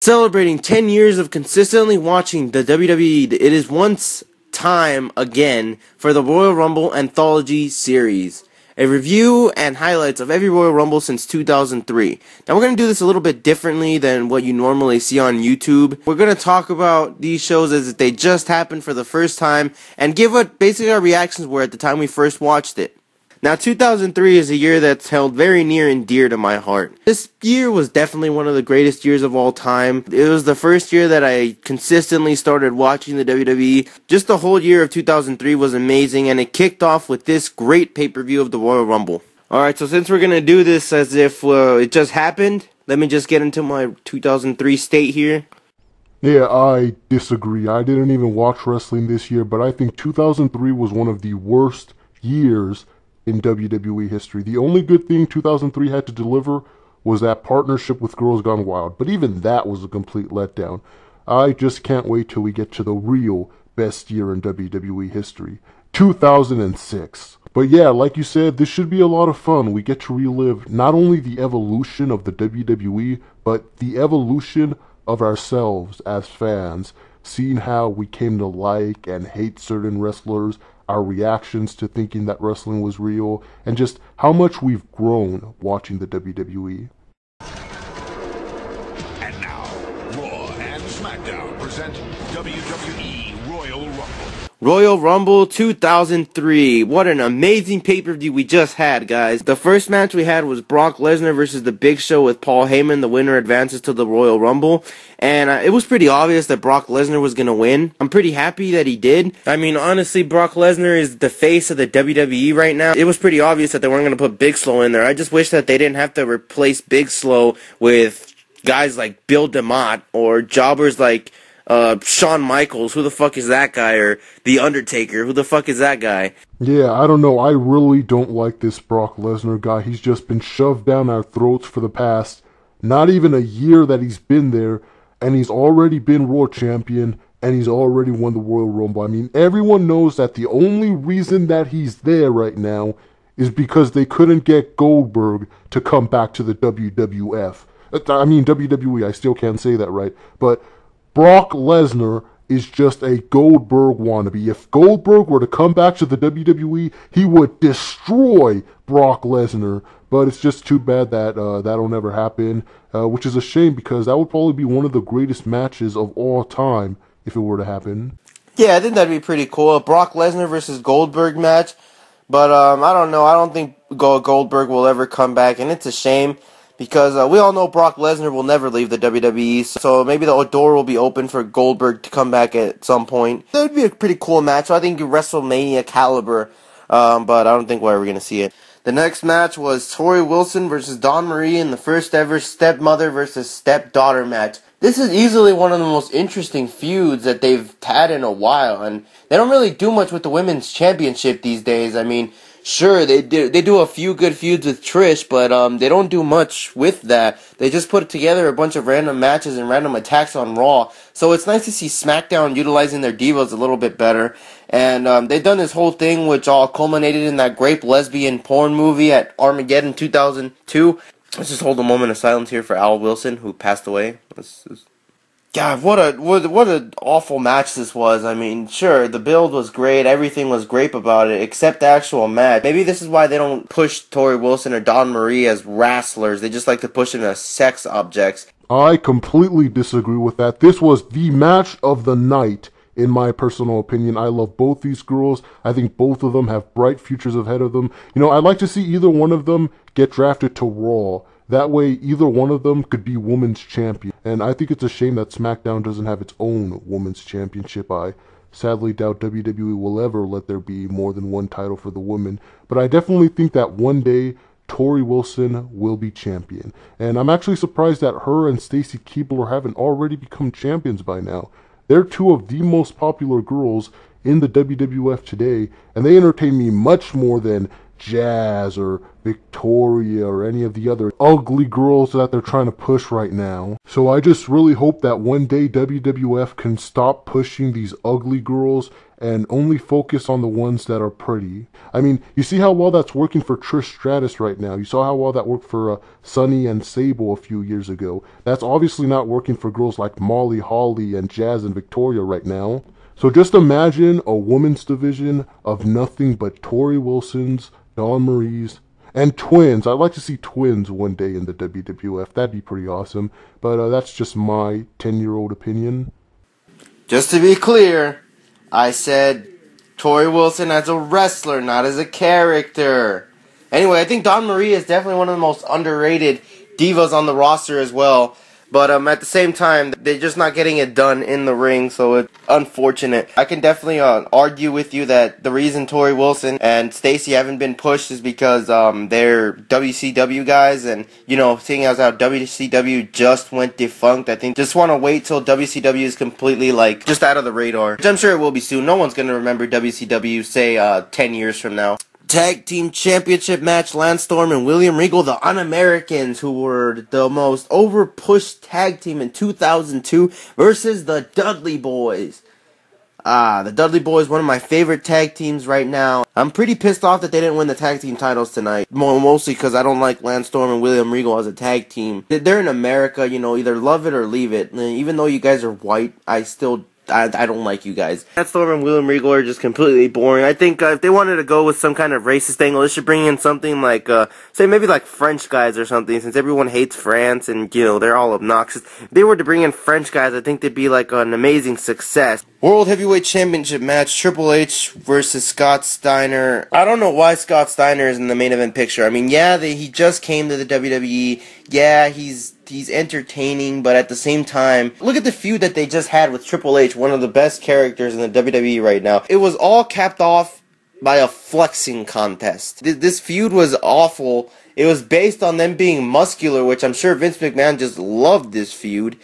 Celebrating 10 years of consistently watching the WWE, it is once time again for the Royal Rumble Anthology Series. A review and highlights of every Royal Rumble since 2003. Now we're going to do this a little bit differently than what you normally see on YouTube. We're going to talk about these shows as if they just happened for the first time and give what basically our reactions were at the time we first watched it. Now 2003 is a year that's held very near and dear to my heart. This year was definitely one of the greatest years of all time. It was the first year that I consistently started watching the WWE. Just the whole year of 2003 was amazing, and it kicked off with this great pay-per-view of the Royal Rumble. Alright, so since we're going to do this as if it just happened, let me just get into my 2003 state here. Yeah, I disagree. I didn't even watch wrestling this year, but I think 2003 was one of the worst years in WWE history. The only good thing 2003 had to deliver was that partnership with Girls Gone Wild, but even that was a complete letdown. I just can't wait till we get to the real best year in WWE history, 2006. But yeah, like you said, this should be a lot of fun. We get to relive not only the evolution of the WWE, but the evolution of ourselves as fans, seeing how we came to like and hate certain wrestlers, our reactions to thinking that wrestling was real, and just how much we've grown watching the WWE. And now, Raw and SmackDown present WWE Royal Rumble. Royal Rumble 2003. What an amazing pay-per-view we just had, guys. The first match we had was Brock Lesnar versus The Big Show with Paul Heyman. The winner advances to the Royal Rumble. And it was pretty obvious that Brock Lesnar was going to win. I'm pretty happy that he did. I mean, honestly, Brock Lesnar is the face of the WWE right now. It was pretty obvious that they weren't going to put Big Slow in there. I just wish that they didn't have to replace Big Slow with guys like Bill DeMott or jobbers like Shawn Michaels. Who the fuck is that guy? Or The Undertaker. Who the fuck is that guy? Yeah, I don't know. I really don't like this Brock Lesnar guy. He's just been shoved down our throats for the past not even a year that he's been there, and he's already been World Champion, and he's already won the Royal Rumble. I mean, everyone knows that the only reason that he's there right now is because they couldn't get Goldberg to come back to the WWF. I mean, WWE, I still can't say that right, but Brock Lesnar is just a Goldberg wannabe. If Goldberg were to come back to the WWE, he would destroy Brock Lesnar. But it's just too bad that that'll never happen, which is a shame because that would probably be one of the greatest matches of all time if it were to happen. Yeah, I think that'd be pretty cool. A Brock Lesnar versus Goldberg match. But I don't know. I don't think Goldberg will ever come back, and it's a shame because we all know Brock Lesnar will never leave the WWE, so maybe the door will be open for Goldberg to come back at some point. That would be a pretty cool match. So I think WrestleMania caliber, but I don't think we're ever going to see it. The next match was Torrie Wilson versus Dawn Marie in the first ever stepmother versus stepdaughter match. This is easily one of the most interesting feuds that they've had in a while, and they don't really do much with the women's championship these days. I mean, sure, they do a few good feuds with Trish, but they don't do much with that. They just put together a bunch of random matches and random attacks on Raw. So it's nice to see SmackDown utilizing their divas a little bit better. And they've done this whole thing which all culminated in that great lesbian porn movie at Armageddon 2002. Let's just hold a moment of silence here for Al Wilson, who passed away. God, what a awful match this was. I mean, sure, the build was great, everything was great about it, except the actual match. Maybe this is why they don't push Torrie Wilson or Dawn Marie as wrestlers. They just like to push them as sex objects. I completely disagree with that. This was the match of the night, in my personal opinion. I love both these girls. I think both of them have bright futures ahead of them. You know, I'd like to see either one of them get drafted to Raw. That way, either one of them could be women's champion. And I think it's a shame that SmackDown doesn't have its own women's championship. I sadly doubt WWE will ever let there be more than one title for the women. But I definitely think that one day, Torrie Wilson will be champion. And I'm actually surprised that her and Stacy Keibler haven't already become champions by now. They're two of the most popular girls in the WWF today, and they entertain me much more than Jazz or Victoria or any of the other ugly girls that they're trying to push right now. So I just really hope that one day WWF can stop pushing these ugly girls and only focus on the ones that are pretty. I mean, you see how well that's working for Trish Stratus right now. You saw how well that worked for Sunny and Sable a few years ago. That's obviously not working for girls like Molly, Holly, and Jazz and Victoria right now. So just imagine a women's division of nothing but Torrie Wilsons, Dawn Marie's, and twins. I'd like to see twins one day in the WWF. That'd be pretty awesome. But that's just my 10-year-old opinion. Just to be clear, I said Torrie Wilson as a wrestler, not as a character. Anyway, I think Dawn Marie is definitely one of the most underrated divas on the roster as well. But at the same time, they're just not getting it done in the ring, so it's unfortunate. I can definitely argue with you that the reason Torrie Wilson and Stacy haven't been pushed is because they're WCW guys, and, you know, seeing as how WCW just went defunct, I think just want to wait till WCW is completely, like, just out of the radar. Which I'm sure it will be soon. No one's going to remember WCW, say, 10 years from now. Tag Team Championship match, Lance Storm and William Regal, the UnAmericans, who were the most over-pushed tag team in 2002, versus the Dudley Boyz. The Dudley Boyz, one of my favorite tag teams right now. I'm pretty pissed off that they didn't win the tag team titles tonight. Mostly because I don't like Lance Storm and William Regal as a tag team. They're in America, you know, either love it or leave it. And even though you guys are white, I don't like you guys. Lance Storm and William Regal are just completely boring. I think if they wanted to go with some kind of racist angle, they should bring in something like, say maybe like French guys or something, since everyone hates France and, you know, they're all obnoxious. If they were to bring in French guys, I think they'd be like an amazing success. World Heavyweight Championship match, Triple H versus Scott Steiner. I don't know why Scott Steiner is in the main event picture. I mean, yeah, he just came to the WWE. Yeah, he's entertaining, but at the same time, look at the feud that they just had with Triple H, one of the best characters in the WWE right now. It was all capped off by a flexing contest. This feud was awful. It was based on them being muscular, which I'm sure Vince McMahon just loved this feud.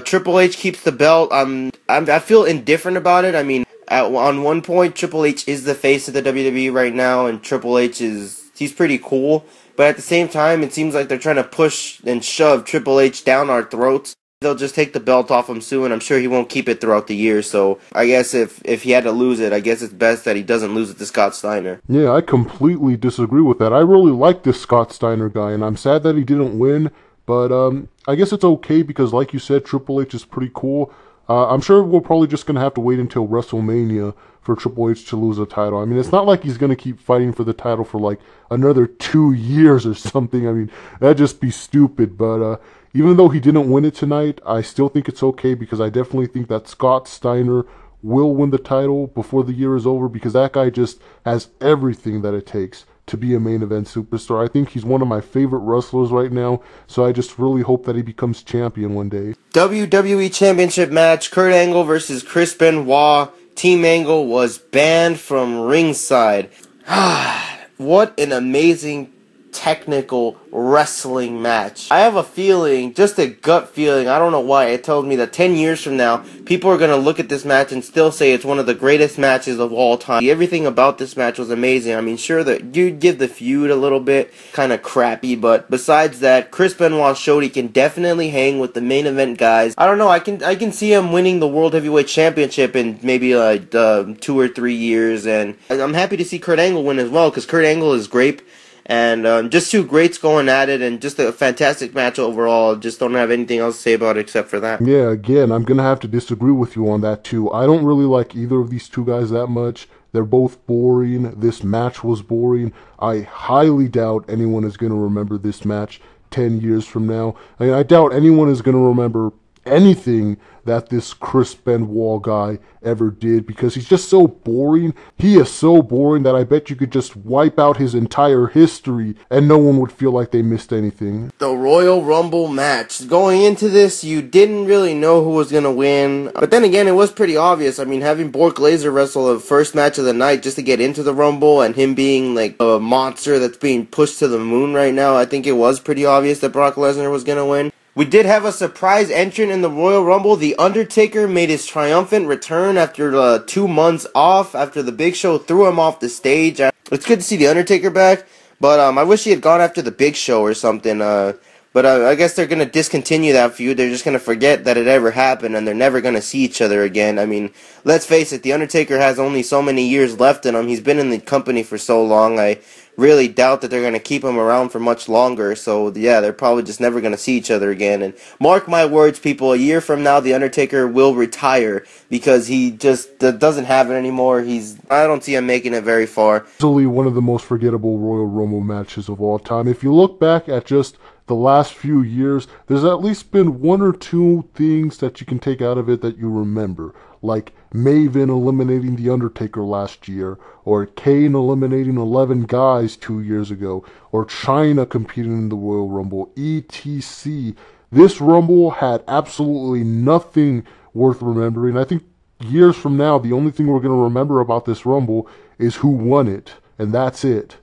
Triple H keeps the belt. I feel indifferent about it. I mean, on one point, Triple H is the face of the WWE right now, and Triple H he's pretty cool. But at the same time, it seems like they're trying to push and shove Triple H down our throats. They'll just take the belt off him soon. I'm sure he won't keep it throughout the year. So I guess if he had to lose it, I guess it's best that he doesn't lose it to Scott Steiner. Yeah, I completely disagree with that. I really like this Scott Steiner guy, and I'm sad that he didn't win. But I guess it's okay because, like you said, Triple H is pretty cool. I'm sure we're probably just going to have to wait until WrestleMania for Triple H to lose a title. I mean, it's not like he's going to keep fighting for the title for like another 2 years or something. I mean, that'd just be stupid. But even though he didn't win it tonight, I still think it's okay because I definitely think that Scott Steiner will win the title before the year is over because that guy just has everything that it takes to be a main event superstar. I think he's one of my favorite wrestlers right now, so I just really hope that he becomes champion one day. WWE Championship match, Kurt Angle versus Chris Benoit. Team Angle was banned from ringside. What an amazing technical wrestling match. I have a feeling, just a gut feeling, I don't know why, it tells me that 10 years from now, people are going to look at this match and still say it's one of the greatest matches of all time. Everything about this match was amazing. I mean, sure, that you'd give the feud a little bit kind of crappy, but besides that, Chris Benoit showed he can definitely hang with the main event guys. I don't know, I can see him winning the World Heavyweight Championship in maybe like 2 or 3 years, and I'm happy to see Kurt Angle win as well, because Kurt Angle is great. And just two greats going at it, and just a fantastic match overall. Just don't have anything else to say about it except for that. Yeah, again, I'm going to have to disagree with you on that too. I don't really like either of these two guys that much. They're both boring. This match was boring. I highly doubt anyone is going to remember this match 10 years from now. I mean, I doubt anyone is going to remember anything that this Chris Benoit guy ever did because he's just so boring. He is so boring that I bet you could just wipe out his entire history and no one would feel like they missed anything. The Royal Rumble match. Going into this, you didn't really know who was going to win. But then again, it was pretty obvious. I mean, having Brock Lesnar wrestle the first match of the night just to get into the Rumble and him being like a monster that's being pushed to the moon right now, I think it was pretty obvious that Brock Lesnar was going to win. We did have a surprise entrant in the Royal Rumble. The Undertaker made his triumphant return after 2 months off, after the Big Show threw him off the stage. It's good to see the Undertaker back, but I wish he had gone after the Big Show or something. But I guess they're going to discontinue that feud. They're just going to forget that it ever happened, and they're never going to see each other again. I mean, let's face it, The Undertaker has only so many years left in him. He's been in the company for so long. I really doubt that they're going to keep him around for much longer. So, yeah, they're probably just never going to see each other again. And mark my words, people, a year from now, The Undertaker will retire because he just doesn't have it anymore. I don't see him making it very far. Easily one of the most forgettable Royal Rumble matches of all time. If you look back at just the last few years, there's at least been 1 or 2 things that you can take out of it that you remember, like Maven eliminating The Undertaker last year, or Kane eliminating 11 guys 2 years ago, or Chyna competing in the Royal Rumble, etc. This Rumble had absolutely nothing worth remembering. I think years from now, the only thing we're going to remember about this Rumble is who won it, and that's it.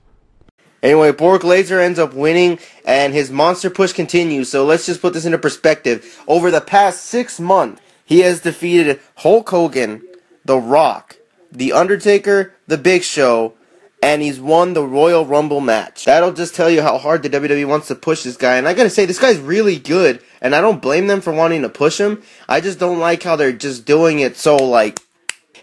Anyway, Brock Lesnar ends up winning, and his monster push continues. So let's just put this into perspective. Over the past 6 months, he has defeated Hulk Hogan, The Rock, The Undertaker, The Big Show, and he's won the Royal Rumble match. That'll just tell you how hard the WWE wants to push this guy. And I gotta say, this guy's really good, and I don't blame them for wanting to push him. I just don't like how they're just doing it so, like,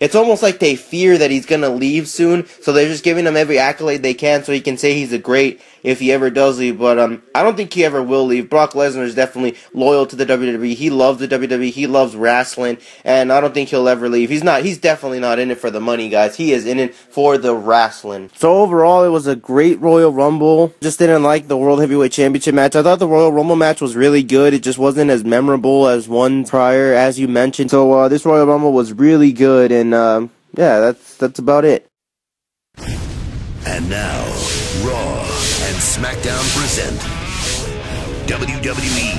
it's almost like they fear that he's going to leave soon, so they're just giving him every accolade they can so he can say he's a great if he ever does leave. But I don't think he ever will leave. Brock Lesnar is definitely loyal to the WWE. He loves the WWE. He loves wrestling, and I don't think he'll ever leave. He's definitely not in it for the money, guys. He is in it for the wrestling. So overall, it was a great Royal Rumble. Just didn't like the World Heavyweight Championship match. I thought the Royal Rumble match was really good. It just wasn't as memorable as one prior, as you mentioned. So this Royal Rumble was really good, and yeah, that's about it. And now, Raw and SmackDown present WWE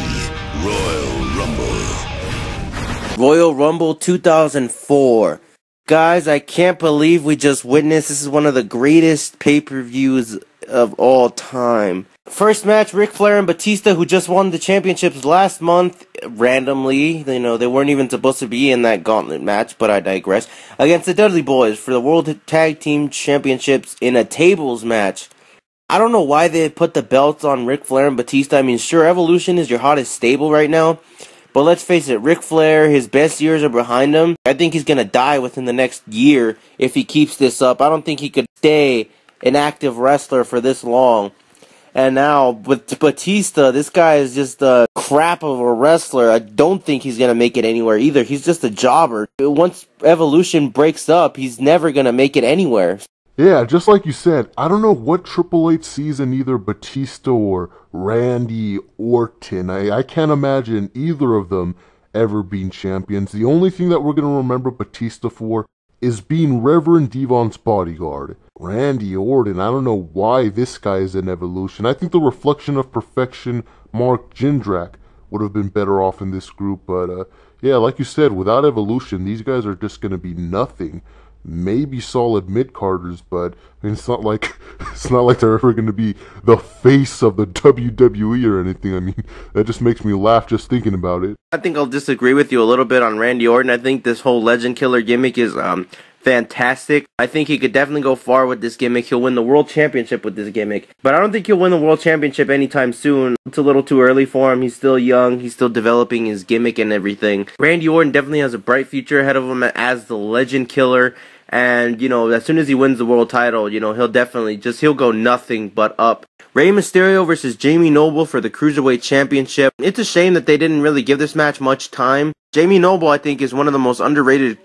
Royal Rumble. Royal Rumble 2004. Guys, I can't believe we just witnessed. This is one of the greatest pay-per-views of all time. First match, Ric Flair and Batista, who just won the championships last month, randomly. You know, they weren't even supposed to be in that gauntlet match, but I digress. Against the Dudley Boyz for the World Tag Team Championships in a tables match. I don't know why they put the belts on Ric Flair and Batista. I mean, sure, Evolution is your hottest stable right now, but let's face it, Ric Flair, his best years are behind him. I think he's going to die within the next year if he keeps this up. I don't think he could stay an active wrestler for this long. And now, with Batista, this guy is just a crap of a wrestler. I don't think he's going to make it anywhere either. He's just a jobber. Once Evolution breaks up, he's never going to make it anywhere. Yeah, just like you said, I don't know what Triple H sees in either Batista or Randy Orton. I can't imagine either of them ever being champions. The only thing that we're going to remember Batista for is being Reverend Devon's bodyguard. Randy Orton, I don't know why this guy is in Evolution. I think the Reflection of Perfection, Mark Jindrak, would have been better off in this group. But yeah, like you said, without Evolution, these guys are just going to be nothing. Maybe solid mid-carders, but I mean, it's not like they're ever going to be the face of the WWE or anything. I mean, that just makes me laugh just thinking about it. I think I'll disagree with you a little bit on Randy Orton. I think this whole Legend Killer gimmick is fantastic. I think he could definitely go far with this gimmick. He'll win the World Championship with this gimmick. But I don't think he'll win the World Championship anytime soon. It's a little too early for him. He's still young. He's still developing his gimmick and everything. Randy Orton definitely has a bright future ahead of him as the Legend Killer. And, you know, as soon as he wins the world title, you know, he'll go nothing but up. Rey Mysterio versus Jamie Noble for the Cruiserweight Championship. It's a shame that they didn't really give this match much time. Jamie Noble, I think, is one of the most underrated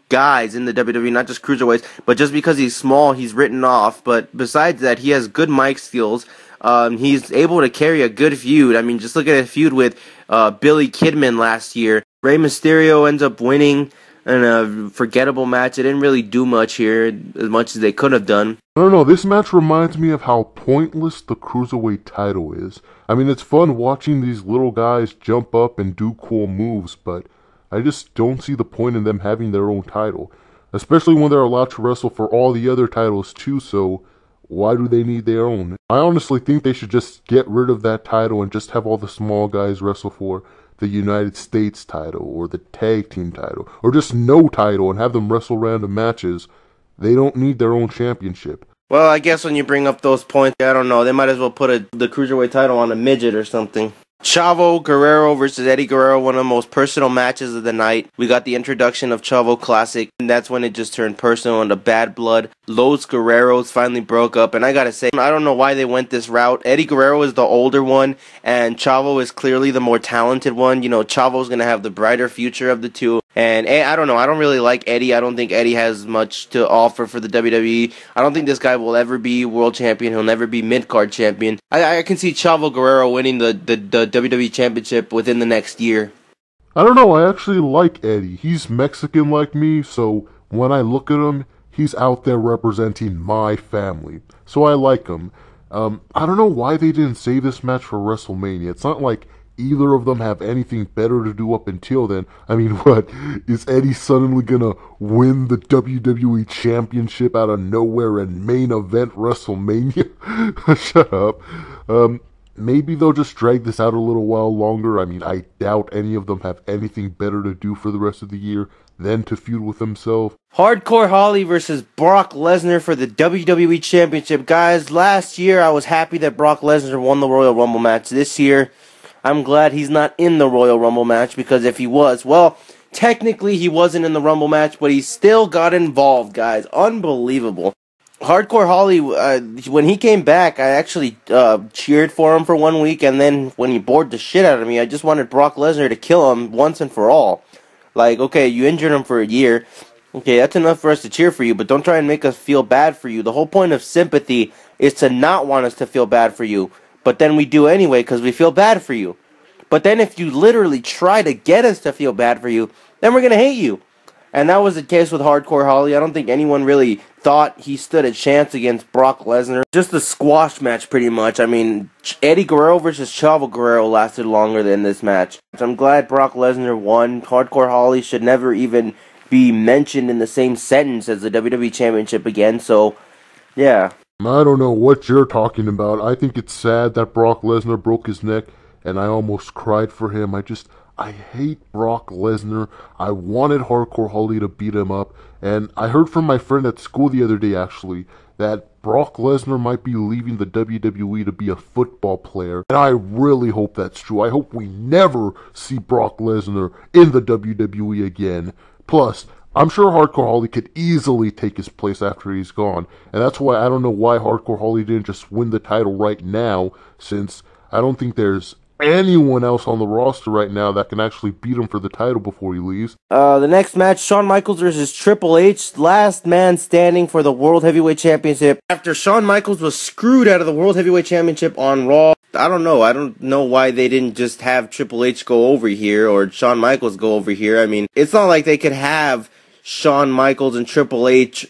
guys in the WWE, not just Cruiserweights, but just because he's small, he's written off. But besides that, he has good mic skills. He's able to carry a good feud. I mean, just look at a feud with Billy Kidman last year. Rey Mysterio ends up winning in a forgettable match. It didn't really do much here, as much as they could have done. I don't know, this match reminds me of how pointless the Cruiserweight title is. I mean, it's fun watching these little guys jump up and do cool moves, but I just don't see the point in them having their own title. Especially when they're allowed to wrestle for all the other titles too, so Why do they need their own? I honestly think they should just get rid of that title and just have all the small guys wrestle for the United States title or the tag team title or just no title and have them wrestle random matches. They don't need their own championship. Well, I guess when you bring up those points, I don't know, they might as well put the Cruiserweight title on a midget or something. Chavo Guerrero versus Eddie Guerrero, one of the most personal matches of the night. We got the introduction of Chavo Classic, and that's when it just turned personal into bad blood. Los Guerreros finally broke up, and I gotta say, I don't know why they went this route. Eddie Guerrero is the older one, and Chavo is clearly the more talented one. You know, Chavo's gonna have the brighter future of the two. And I don't know, I don't really like Eddie. I don't think Eddie has much to offer for the WWE. I don't think this guy will ever be world champion. He'll never be mid-card champion. I can see Chavo Guerrero winning the WWE Championship within the next year. I don't know, I actually like Eddie. He's Mexican like me, so when I look at him, he's out there representing my family. So I like him. I don't know why they didn't save this match for WrestleMania. It's not like either of them have anything better to do up until then. I mean, what? Is Eddie suddenly gonna win the WWE Championship out of nowhere and main event WrestleMania? Shut up. Maybe they'll just drag this out a little while longer. I mean, I doubt any of them have anything better to do for the rest of the year than to feud with himself. Hardcore Holly versus Brock Lesnar for the WWE Championship. Guys, last year I was happy that Brock Lesnar won the Royal Rumble match. This year, I'm glad he's not in the Royal Rumble match, because if he was, well, technically he wasn't in the Rumble match, but he still got involved, guys. Unbelievable. Hardcore Holly, when he came back, I actually cheered for him for 1 week, and then when he bored the shit out of me, I just wanted Brock Lesnar to kill him once and for all. Like, okay, you injured him for a year. Okay, that's enough for us to cheer for you, but don't try and make us feel bad for you. The whole point of sympathy is to not want us to feel bad for you. But then we do anyway because we feel bad for you. But then if you literally try to get us to feel bad for you, then we're going to hate you. And that was the case with Hardcore Holly. I don't think anyone really thought he stood a chance against Brock Lesnar. Just a squash match, pretty much. I mean, Eddie Guerrero versus Chavo Guerrero lasted longer than this match. So I'm glad Brock Lesnar won. Hardcore Holly should never even be mentioned in the same sentence as the WWE Championship again. So, yeah. I don't know what you're talking about. I think it's sad that Brock Lesnar broke his neck, and I almost cried for him. I hate Brock Lesnar. I wanted Hardcore Holly to beat him up, and I heard from my friend at school the other day, actually, that Brock Lesnar might be leaving the WWE to be a football player, and I really hope that's true. I hope we never see Brock Lesnar in the WWE again. Plus, I'm sure Hardcore Holly could easily take his place after he's gone, and that's why I don't know why Hardcore Holly didn't just win the title right now, since I don't think there's anyone else on the roster right now that can actually beat him for the title before he leaves. The next match, Shawn Michaels versus Triple H, last man standing for the World Heavyweight Championship. After Shawn Michaels was screwed out of the World Heavyweight Championship on Raw, I don't know why they didn't just have Triple H go over here or Shawn Michaels go over here. I mean, it's not like they could have Shawn Michaels and Triple H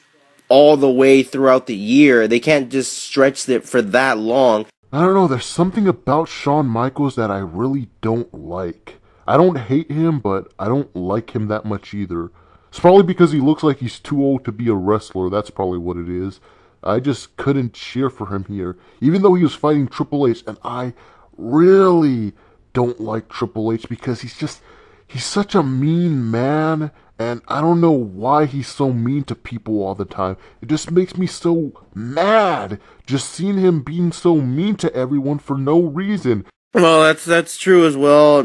all the way throughout the year. They can't just stretch it for that long. I don't know, there's something about Shawn Michaels that I really don't like. I don't hate him, but I don't like him that much either. It's probably because he looks like he's too old to be a wrestler, that's probably what it is. I just couldn't cheer for him here, even though he was fighting Triple H, and I really don't like Triple H because he's such a mean man, and I don't know why he's so mean to people all the time. It just makes me so mad, just seeing him being so mean to everyone for no reason. Well, that's true as well.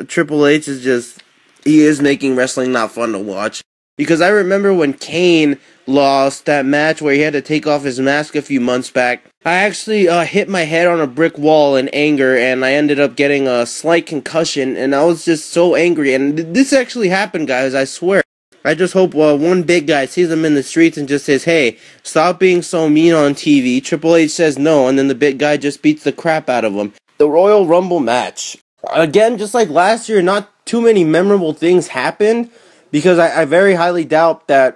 Triple H he is making wrestling not fun to watch. Because I remember when Kane lost that match where he had to take off his mask a few months back, I actually hit my head on a brick wall in anger, and I ended up getting a slight concussion, and I was just so angry. And this actually happened, guys, I swear. I just hope one big guy sees him in the streets and just says, hey, stop being so mean on TV. Triple H says no, and then the big guy just beats the crap out of him. The Royal Rumble match. Again, just like last year, not too many memorable things happened. Because I very highly doubt that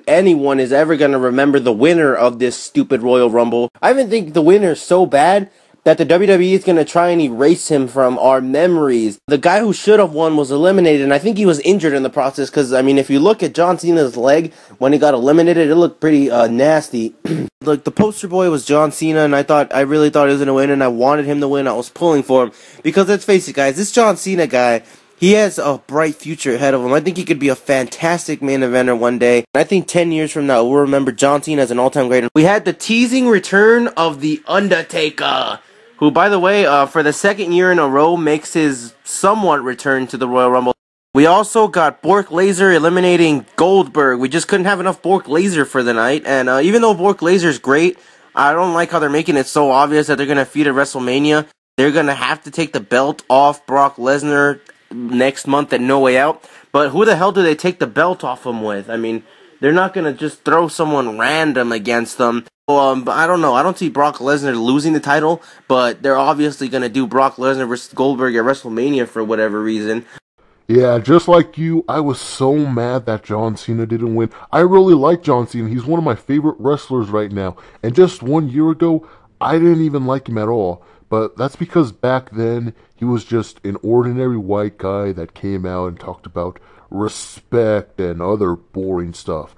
anyone is ever going to remember the winner of this stupid Royal Rumble. I even think the winner's so bad, that the WWE is going to try and erase him from our memories. The guy who should have won was eliminated, and I think he was injured in the process, because, I mean, if you look at John Cena's leg when he got eliminated, it looked pretty nasty. Look, the poster boy was John Cena, and I really thought he was going to win, and I wanted him to win. I was pulling for him, because let's face it, guys, this John Cena guy, he has a bright future ahead of him. I think he could be a fantastic main eventer one day. I think 10 years from now, we'll remember John Cena as an all-time great. We had the teasing return of the Undertaker, who, by the way, for the second year in a row, makes his somewhat return to the Royal Rumble. We also got Bork Laser eliminating Goldberg. We just couldn't have enough Bork Laser for the night. And even though Bork Laser is great, I don't like how they're making it so obvious that they're going to feud at WrestleMania. They're going to have to take the belt off Brock Lesnar next month at No Way Out. But who the hell do they take the belt off him with? I mean, they're not going to just throw someone random against them. But I don't know. I don't see Brock Lesnar losing the title, but they're obviously going to do Brock Lesnar versus Goldberg at WrestleMania for whatever reason. Yeah, just like you, I was so mad that John Cena didn't win. I really like John Cena. He's one of my favorite wrestlers right now. And just 1 year ago, I didn't even like him at all. But that's because back then, he was just an ordinary white guy that came out and talked about respect and other boring stuff.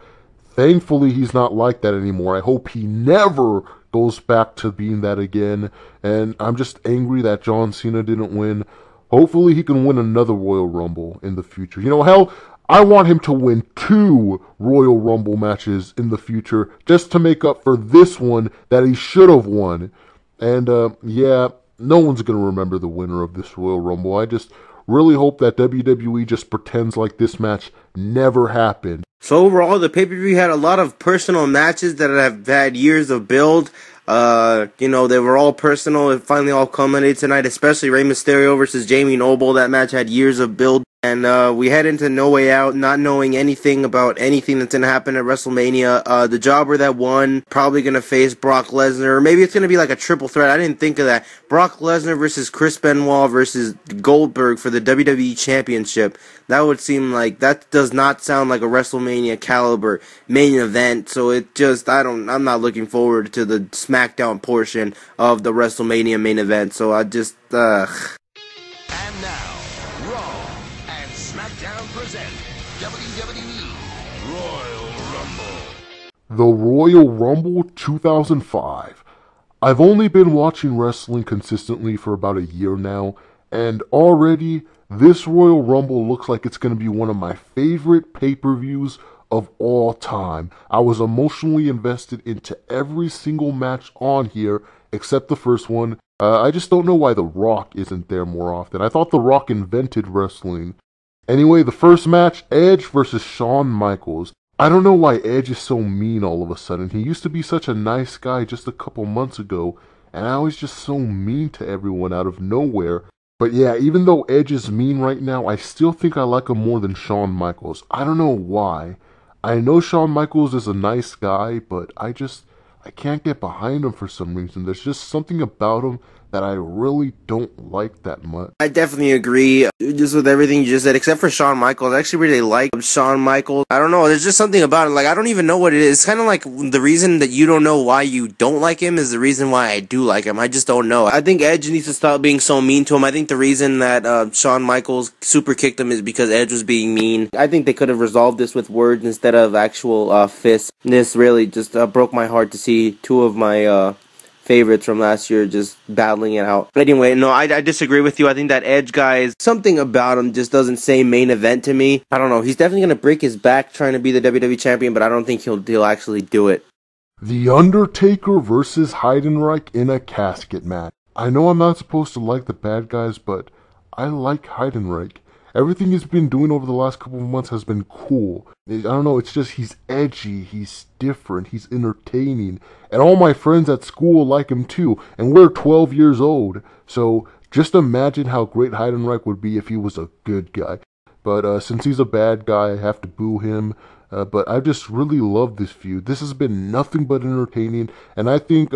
Thankfully, he's not like that anymore. I hope he never goes back to being that again. And I'm just angry that John Cena didn't win. Hopefully, he can win another Royal Rumble in the future. You know, hell, I want him to win 2 Royal Rumble matches in the future just to make up for this one that he should have won. And, yeah, no one's going to remember the winner of this Royal Rumble. I just really hope that WWE just pretends like this match never happened. So overall, the pay-per-view had a lot of personal matches that have had years of build. You know, they were all personal. It finally all culminated tonight, especially Rey Mysterio versus Jamie Noble. That match had years of build. And we head into No Way Out not knowing anything about anything that's going to happen at WrestleMania. The jobber that won probably going to face Brock Lesnar. Maybe it's going to be like a triple threat. I didn't think of that. Brock Lesnar versus Chris Benoit versus Goldberg for the WWE Championship. That would seem like, that does not sound like a WrestleMania caliber main event. So it just, I'm not looking forward to the SmackDown portion of the WrestleMania main event. So I just, And now, Raw and SmackDown present WWE Royal Rumble. The Royal Rumble 2005. I've only been watching wrestling consistently for about a year now, and already this Royal Rumble looks like it's going to be one of my favorite pay-per-views of all time. I was emotionally invested into every single match on here, except the first one. I just don't know why The Rock isn't there more often. I thought The Rock invented wrestling. Anyway, the first match, Edge versus Shawn Michaels. I don't know why Edge is so mean all of a sudden. He used to be such a nice guy just a couple months ago, and now he's just so mean to everyone out of nowhere. But yeah, even though Edge is mean right now, I still think I like him more than Shawn Michaels. I don't know why. I know Shawn Michaels is a nice guy, but I can't get behind him for some reason. There's just something about him that I really don't like that much. I definitely agree, just with everything you just said, except for Shawn Michaels. I actually really like Shawn Michaels. I don't know, there's just something about it, like, I don't even know what it is. It's kind of like the reason that you don't know why you don't like him is the reason why I do like him. I just don't know. I think Edge needs to stop being so mean to him. I think the reason that Shawn Michaels super kicked him is because Edge was being mean. I think they could have resolved this with words instead of actual fists. This really just broke my heart to see 2 of my favorites from last year just battling it out. But anyway, no, I disagree with you. I think that Edge guy, is something about him just doesn't say main event to me. I don't know. He's definitely going to break his back trying to be the WWE champion, but I don't think he'll actually do it. The Undertaker versus Heidenreich in a casket match. I know I'm not supposed to like the bad guys, but I like Heidenreich. Everything he's been doing over the last couple of months has been cool. I don't know, it's just he's edgy, he's different, he's entertaining. And all my friends at school like him too, and we're 12 years old. So just imagine how great Heidenreich would be if he was a good guy. But since he's a bad guy, I have to boo him. But I just really love this feud. This has been nothing but entertaining. And I think,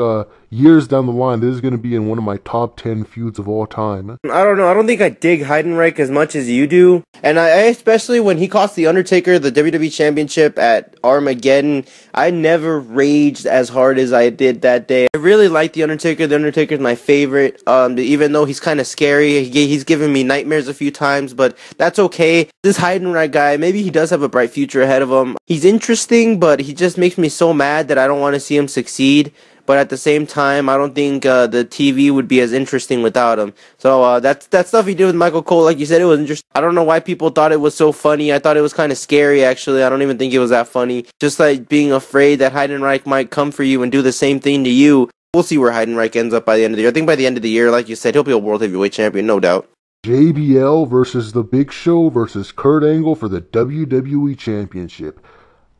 years down the line, this is going to be in one of my top 10 feuds of all time. I don't know. I don't think I dig Heidenreich as much as you do. And I especially when he cost the Undertaker the WWE Championship at Armageddon, I never raged as hard as I did that day. I really like the Undertaker. The Undertaker's my favorite. Even though he's kind of scary, he's given me nightmares a few times, but that's okay. This Heidenreich guy, maybe he does have a bright future ahead of him. He's interesting, but he just makes me so mad that I don't want to see him succeed. But at the same time, I don't think the TV would be as interesting without him. So that stuff he did with Michael Cole, like you said, it was interesting. I don't know why people thought it was so funny. I thought it was kind of scary, actually. I don't even think it was that funny. Just like being afraid that Heidenreich might come for you and do the same thing to you. We'll see where Heidenreich ends up by the end of the year. I think by the end of the year, like you said, he'll be a World Heavyweight Champion, no doubt. JBL versus The Big Show versus Kurt Angle for the WWE Championship.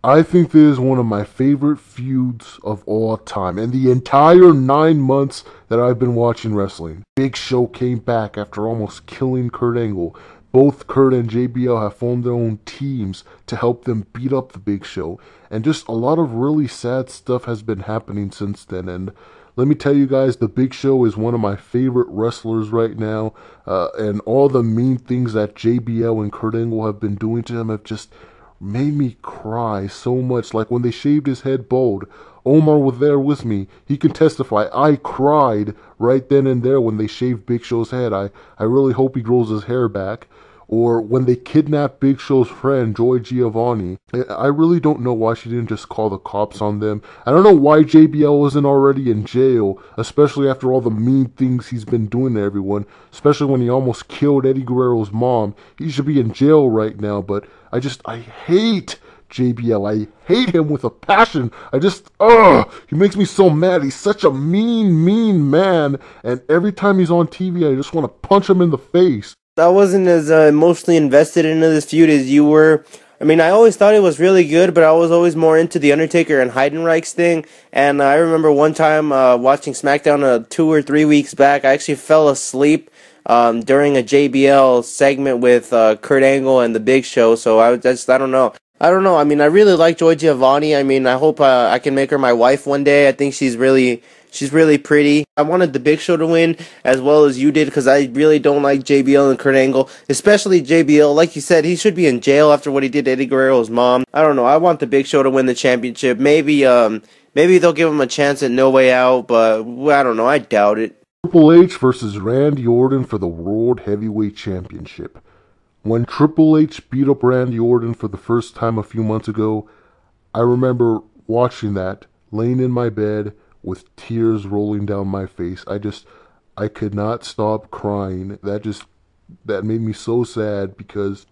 I think this is one of my favorite feuds of all time. And the entire 9 months that I've been watching wrestling, Big Show came back after almost killing Kurt Angle. Both Kurt and JBL have formed their own teams to help them beat up the Big Show. And just a lot of really sad stuff has been happening since then. And let me tell you guys, the Big Show is one of my favorite wrestlers right now. And all the mean things that JBL and Kurt Angle have been doing to him have just made me cry so much. Like when they shaved his head bald, Omar was there with me. He can testify. I cried right then and there when they shaved Big Show's head. I really hope he grows his hair back. Or when they kidnapped Big Show's friend, Joy Giovanni. I really don't know why she didn't just call the cops on them. I don't know why JBL wasn't already in jail, especially after all the mean things he's been doing to everyone, especially when he almost killed Eddie Guerrero's mom. He should be in jail right now, but I hate JBL. I hate him with a passion. He makes me so mad. He's such a mean man, and every time he's on TV, I just want to punch him in the face. I wasn't as emotionally invested into this feud as you were. I mean, I always thought it was really good, but I was always more into the Undertaker and Heidenreich's thing. And I remember one time watching SmackDown 2 or 3 weeks back, I actually fell asleep during a JBL segment with Kurt Angle and The Big Show. So I don't know. I mean, I really like Joy Giovanni. I mean, I hope I can make her my wife one day. I think she's really pretty. I wanted the Big Show to win as well as you did because I really don't like JBL and Kurt Angle, especially JBL. Like you said, he should be in jail after what he did to Eddie Guerrero's mom. I don't know. I want the Big Show to win the championship. Maybe they'll give him a chance at No Way Out, but I don't know. I doubt it. Triple H versus Randy Orton for the World Heavyweight Championship. When Triple H beat up Randy Orton for the first time a few months ago, I remember watching that, laying in my bed, with tears rolling down my face. I could not stop crying. That made me so sad because,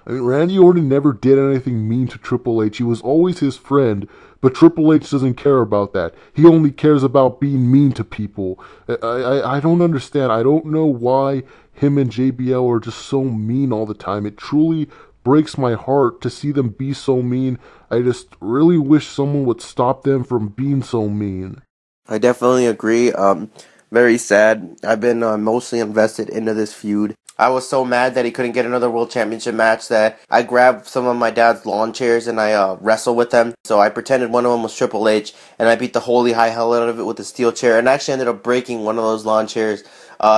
I mean, Randy Orton never did anything mean to Triple H. He was always his friend, but Triple H doesn't care about that. He only cares about being mean to people. I don't understand. I don't know why him and JBL are just so mean all the time. It truly breaks my heart to see them be so mean. I just really wish someone would stop them from being so mean. I definitely agree. Very sad. I've been mostly invested into this feud. I was so mad that he couldn't get another World Championship match that I grabbed some of my dad's lawn chairs and I wrestled with them. So I pretended one of them was Triple H and I beat the holy high hell out of it with a steel chair and actually ended up breaking one of those lawn chairs.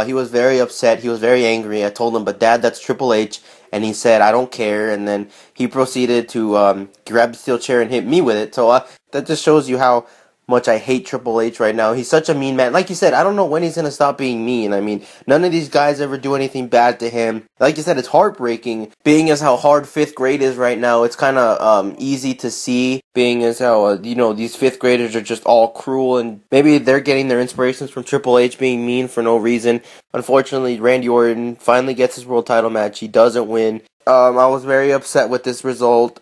He was very upset. He was very angry. I told him, but Dad, that's Triple H. And he said, I don't care. And then he proceeded to grab the steel chair and hit me with it. So that just shows you how much I hate Triple H right now. He's such a mean man. Like you said, I don't know when he's going to stop being mean. I mean, none of these guys ever do anything bad to him. Like you said, it's heartbreaking. Being as how hard 5th grade is right now, it's kind of easy to see. Being as how, these 5th graders are just all cruel. And maybe they're getting their inspirations from Triple H being mean for no reason. Unfortunately, Randy Orton finally gets his world title match. He doesn't win. I was very upset with this result.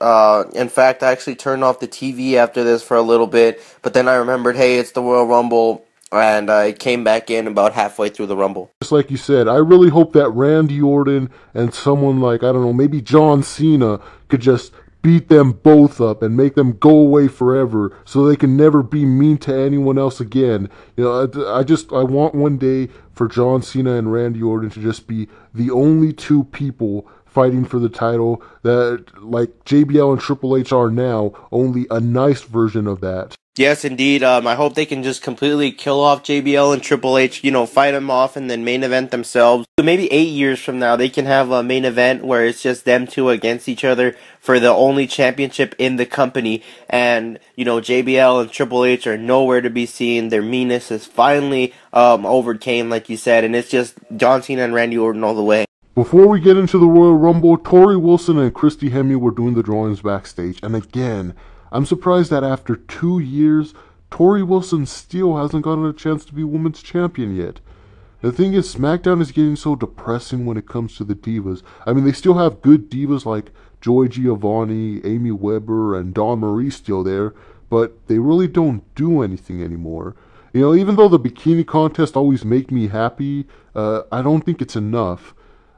In fact, I actually turned off the TV after this for a little bit, but then I remembered, hey, it's the Royal Rumble, and I came back in about halfway through the Rumble. Just like you said, I really hope that Randy Orton and someone like, I don't know, maybe John Cena could just beat them both up and make them go away forever so they can never be mean to anyone else again. I want one day for John Cena and Randy Orton to just be the only two people fighting for the title that, like JBL and Triple H are now, only a nice version of that. Yes, indeed. I hope they can just completely kill off JBL and Triple H, fight them off and then main event themselves. So maybe 8 years from now, they can have a main event where it's just them two against each other for the only championship in the company. And, JBL and Triple H are nowhere to be seen. Their meanness is finally overcame, like you said, and it's just John Cena and Randy Orton all the way. Before we get into the Royal Rumble, Torrie Wilson and Christy Hemme were doing the drawings backstage, and again, I'm surprised that after 2 years, Torrie Wilson still hasn't gotten a chance to be Women's Champion yet. The thing is, SmackDown is getting so depressing when it comes to the divas. I mean, they still have good divas like Joy Giovanni, Amy Weber, and Dawn Marie still there, but they really don't do anything anymore. Even though the bikini contest always make me happy, I don't think it's enough.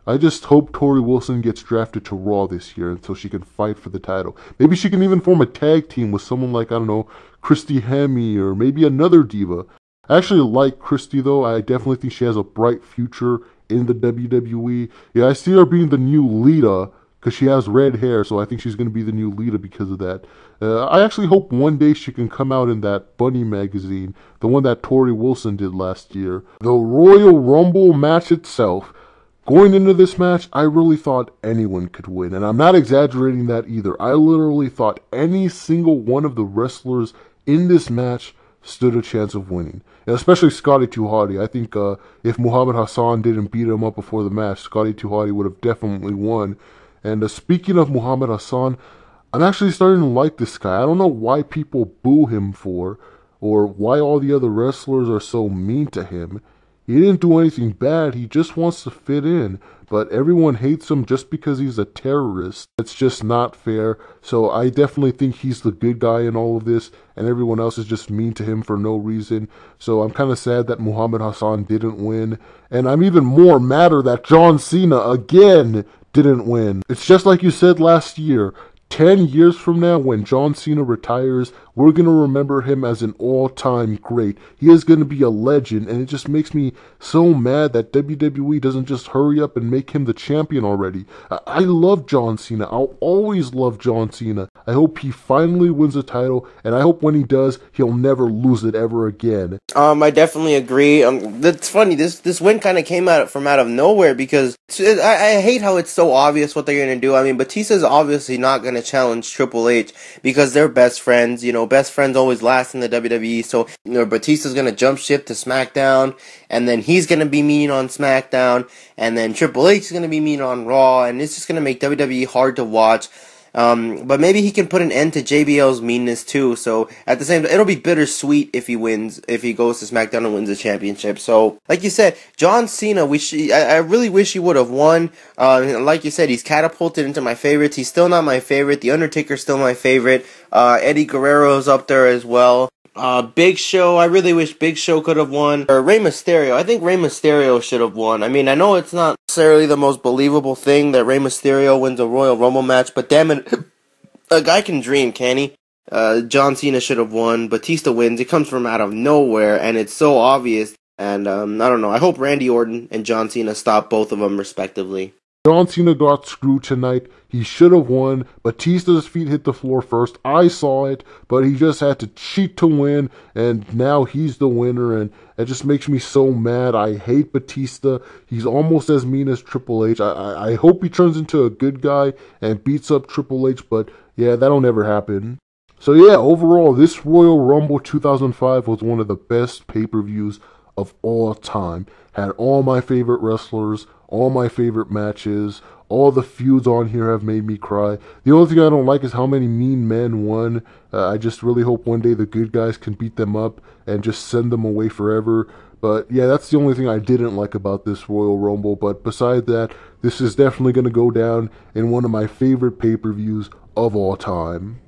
I just hope Torrie Wilson gets drafted to Raw this year so she can fight for the title. Maybe she can even form a tag team with someone like, I don't know, Christy Hemme or maybe another diva. I actually like Christy, though. I definitely think she has a bright future in the WWE. Yeah, I see her being the new Lita because she has red hair, so I think she's going to be the new Lita because of that. I actually hope one day she can come out in that Bunny magazine, the one that Torrie Wilson did last year. The Royal Rumble match itself. Going into this match, I really thought anyone could win, and I'm not exaggerating that either. I literally thought any single one of the wrestlers in this match stood a chance of winning, and especially Scotty 2 Hotty. I think if Muhammad Hassan didn't beat him up before the match, Scotty 2 Hotty would have definitely won. And speaking of Muhammad Hassan, I'm actually starting to like this guy. I don't know why people boo him for, or why all the other wrestlers are so mean to him. He didn't do anything bad, he just wants to fit in, but everyone hates him just because he's a terrorist. It's just not fair, so I definitely think he's the good guy in all of this, and everyone else is just mean to him for no reason. So I'm kind of sad that Muhammad Hassan didn't win, and I'm even more madder that John Cena, again, didn't win. It's just like you said last year. 10 years from now, when John Cena retires, we're going to remember him as an all-time great. He is going to be a legend, and it just makes me so mad that WWE doesn't just hurry up and make him the champion already. I love John Cena. I'll always love John Cena. I hope he finally wins a title, and I hope when he does, he'll never lose it ever again. I definitely agree. That's funny. This win kind of came out of nowhere because I hate how it's so obvious what they're going to do. I mean, Batista's obviously not going to challenge Triple H because they're best friends. Best friends always last in the WWE. So, Batista's going to jump ship to SmackDown, and then he's going to be mean on SmackDown, and then Triple H is going to be mean on Raw, and it's just going to make WWE hard to watch. But maybe he can put an end to JBL's meanness too. So at the same time, it'll be bittersweet if he goes to SmackDown and wins the championship. So like you said, John Cena, I really wish he would have won. Like you said, he's catapulted into my favorites. He's still not my favorite. The Undertaker's still my favorite. Eddie Guerrero's up there as well. Big Show, I really wish Big Show could have won. Or Rey Mysterio, I think Rey Mysterio should have won. I mean, I know it's not necessarily the most believable thing that Rey Mysterio wins a Royal Rumble match, but damn it, a guy can dream, can he? John Cena should have won. Batista wins. It comes from out of nowhere, and it's so obvious. And, I don't know, I hope Randy Orton and John Cena stop both of them, respectively. John Cena got screwed tonight. He should have won. Batista's feet hit the floor first. I saw it, but he just had to cheat to win, and now he's the winner, and it just makes me so mad. I hate Batista. He's almost as mean as Triple H. I hope he turns into a good guy and beats up Triple H, but yeah, that'll never happen. So yeah, overall, this Royal Rumble 2005 was one of the best pay-per-views of all time. Had all my favorite wrestlers, all my favorite matches, all the feuds on here have made me cry. The only thing I don't like is how many mean men won. I just really hope one day the good guys can beat them up and just send them away forever. But yeah, that's the only thing I didn't like about this Royal Rumble. But besides that, this is definitely going to go down in one of my favorite pay-per-views of all time.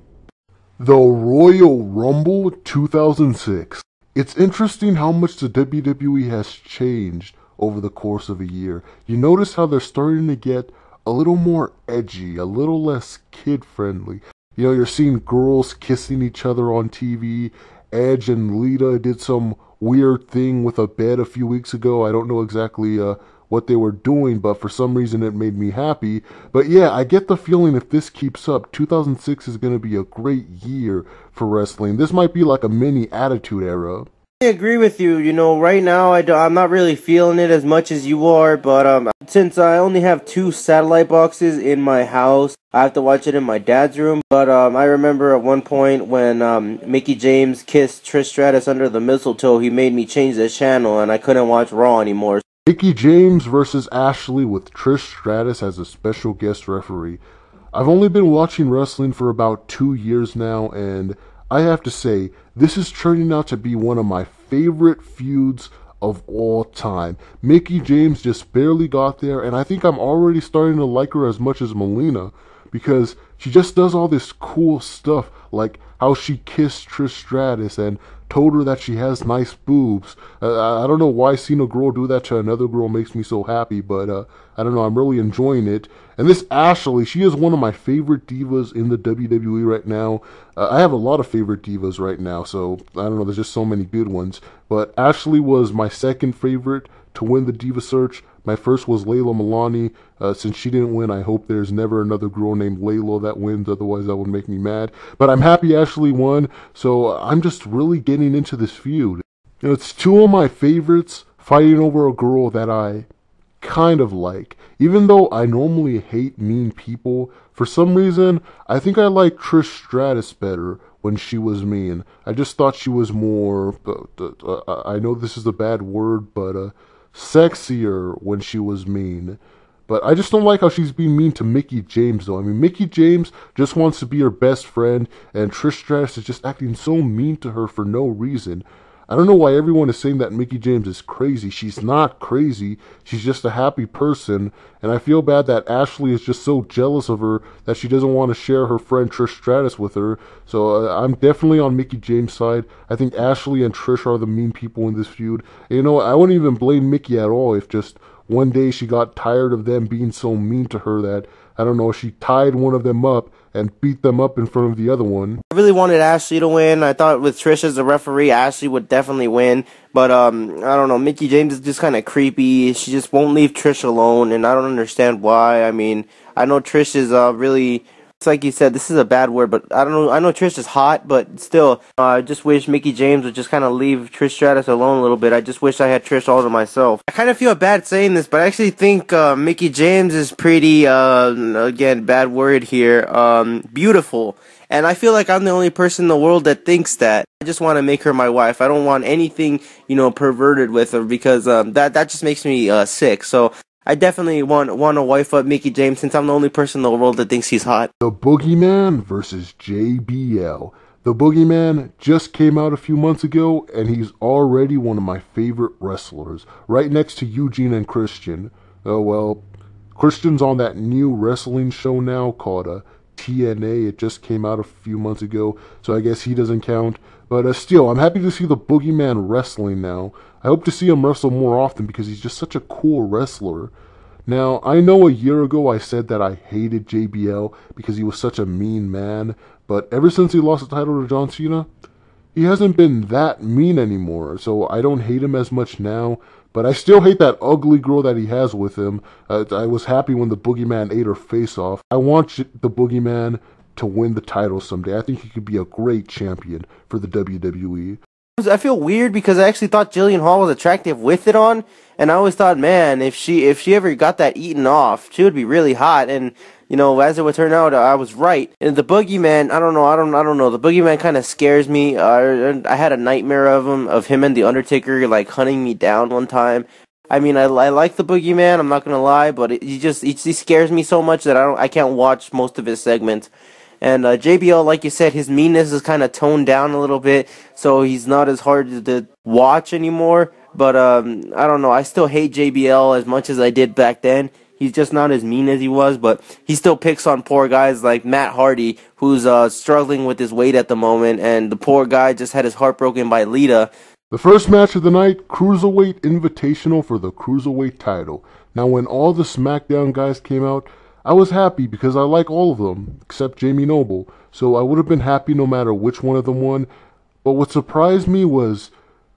The Royal Rumble 2006. It's interesting how much the WWE has changed over the course of a year. You notice how they're starting to get a little more edgy, a little less kid-friendly. You're seeing girls kissing each other on TV. Edge and Lita did some weird thing with a bed a few weeks ago. I don't know exactly what they were doing, but for some reason it made me happy. But yeah, I get the feeling if this keeps up, 2006 is going to be a great year for wrestling. This might be like a mini Attitude Era. I agree with you. You know, right now I'm not really feeling it as much as you are, but since I only have 2 satellite boxes in my house, I have to watch it in my dad's room. But I remember at one point when Mickie James kissed Trish Stratus under the mistletoe, he made me change the channel and I couldn't watch Raw anymore. Mickie James versus Ashley with Trish Stratus as a special guest referee. I've only been watching wrestling for about 2 years now, and I have to say, this is turning out to be one of my favorite feuds of all time. Mickie James just barely got there, and I think I'm already starting to like her as much as Melina, because she just does all this cool stuff, like how she kissed Trish Stratus and told her that she has nice boobs. I don't know why seeing a girl do that to another girl makes me so happy, but I don't know, I'm really enjoying it. And this Ashley, she is one of my favorite divas in the WWE right now. I have a lot of favorite divas right now, so I don't know, there's just so many good ones. But Ashley was my second favorite to win the Diva Search. My first was Layla Milani. Since she didn't win, I hope there's never another girl named Layla that wins, otherwise that would make me mad. But I'm happy Ashley won, so I'm just really getting into this feud. You know, it's 2 of my favorites fighting over a girl that I kind of like. Even though I normally hate mean people, for some reason, I think I like Trish Stratus better when she was mean. I just thought she was more, I know this is a bad word, but sexier when she was mean. But I just don't like how she's being mean to Mickie James, though. I mean, Mickie James just wants to be her best friend, and Trish Stratus is just acting so mean to her for no reason. I don't know why everyone is saying that Mickie James is crazy. She's not crazy. She's just a happy person. And I feel bad that Ashley is just so jealous of her that she doesn't want to share her friend Trish Stratus with her. So I'm definitely on Mickie James' side. I think Ashley and Trish are the mean people in this feud. And you know, I wouldn't even blame Mickie at all if just one day she got tired of them being so mean to her that, I don't know, she tied one of them up and beat them up in front of the other one. I really wanted Ashley to win. I thought with Trish as the referee, Ashley would definitely win. But, I don't know, Mickie James is just kind of creepy. She just won't leave Trish alone, and I don't understand why. I mean, I know Trish is really... It's like you said, this is a bad word, but I don't know. I know Trish is hot, but still, I just wish Mickie James would just kind of leave Trish Stratus alone a little bit. I just wish I had Trish all to myself. I kind of feel bad saying this, but I actually think Mickie James is pretty, again, bad word here, beautiful. And I feel like I'm the only person in the world that thinks that. I just want to make her my wife. I don't want anything, you know, perverted with her, because that just makes me sick. So I definitely want to wife up Mickie James, since I'm the only person in the world that thinks he's hot. The Boogeyman versus JBL. The Boogeyman just came out a few months ago, and he's already one of my favorite wrestlers, right next to Eugene and Christian. Oh, well, Christian's on that new wrestling show now called TNA. It just came out a few months ago, so I guess he doesn't count. But still, I'm happy to see the Boogeyman wrestling now. I hope to see him wrestle more often because he's just such a cool wrestler. Now, I know a year ago I said that I hated JBL because he was such a mean man, but ever since he lost the title to John Cena, he hasn't been that mean anymore, so I don't hate him as much now. But I still hate that ugly girl that he has with him. I was happy when the Boogeyman ate her face off. I want the Boogeyman to win the title someday. I think he could be a great champion for the WWE. I feel weird because I actually thought Jillian Hall was attractive with it on, and I always thought, man, if she ever got that eaten off, she would be really hot. And you know, as it would turn out, I was right. And the Boogeyman, I don't know. The Boogeyman kind of scares me. I had a nightmare of him and the Undertaker like hunting me down one time. I mean, I like the Boogeyman, I'm not gonna lie, but he scares me so much that I can't watch most of his segments. And JBL, like you said, his meanness is kind of toned down a little bit, so he's not as hard to watch anymore. But I don't know, I still hate JBL as much as I did back then. He's just not as mean as he was, but he still picks on poor guys like Matt Hardy, who's struggling with his weight at the moment, and the poor guy just had his heart broken by Lita. The first match of the night, Cruiserweight Invitational for the Cruiserweight title. Now, when all the SmackDown guys came out, I was happy because I like all of them, except Jamie Noble, so I would have been happy no matter which one of them won. But what surprised me was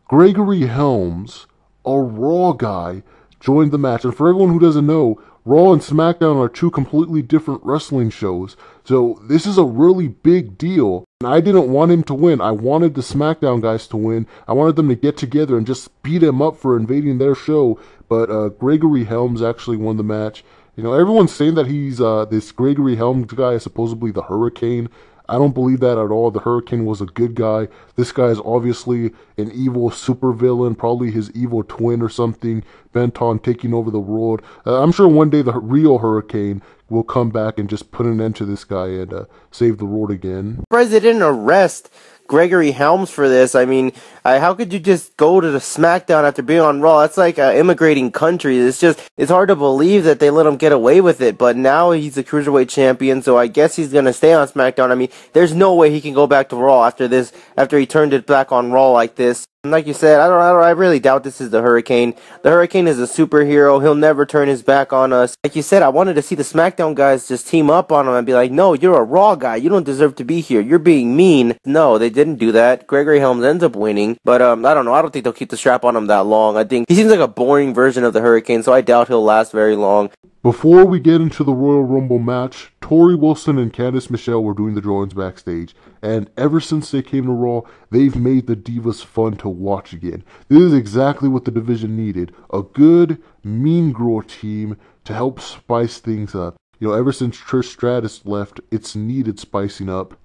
Gregory Helms, a Raw guy, joined the match. And for everyone who doesn't know, Raw and SmackDown are two completely different wrestling shows. So this is a really big deal. And I didn't want him to win. I wanted the SmackDown guys to win. I wanted them to get together and just beat him up for invading their show. But Gregory Helms actually won the match. You know, everyone's saying that he's this Gregory Helms guy is supposedly the Hurricane. I don't believe that at all. The Hurricane was a good guy. This guy is obviously an evil supervillain, probably his evil twin or something, bent on taking over the world. I'm sure one day the real Hurricane will come back and just put an end to this guy and save the world again. President arrest Gregory Helms for this. I mean, how could you just go to the SmackDown after being on Raw? That's like immigrating country. It's hard to believe that they let him get away with it, but now he's a Cruiserweight champion, so I guess he's going to stay on SmackDown. I mean, there's no way he can go back to Raw after this, after he turned it back on Raw like this. And like you said, I really doubt this is the Hurricane. The Hurricane is a superhero. He'll never turn his back on us. Like you said, I wanted to see the SmackDown guys just team up on him and be like, no, you're a Raw guy. You don't deserve to be here. You're being mean. No, they didn't do that. Gregory Helms ends up winning. But I don't know. I don't think they'll keep the strap on him that long. I think he seems like a boring version of the Hurricane, so I doubt he'll last very long. Before we get into the Royal Rumble match, Torrie Wilson and Candice Michelle were doing the drawings backstage, and ever since they came to Raw, they've made the Divas fun to watch again. This is exactly what the division needed, a good, mean girl team to help spice things up. You know, ever since Trish Stratus left, it's needed spicing up.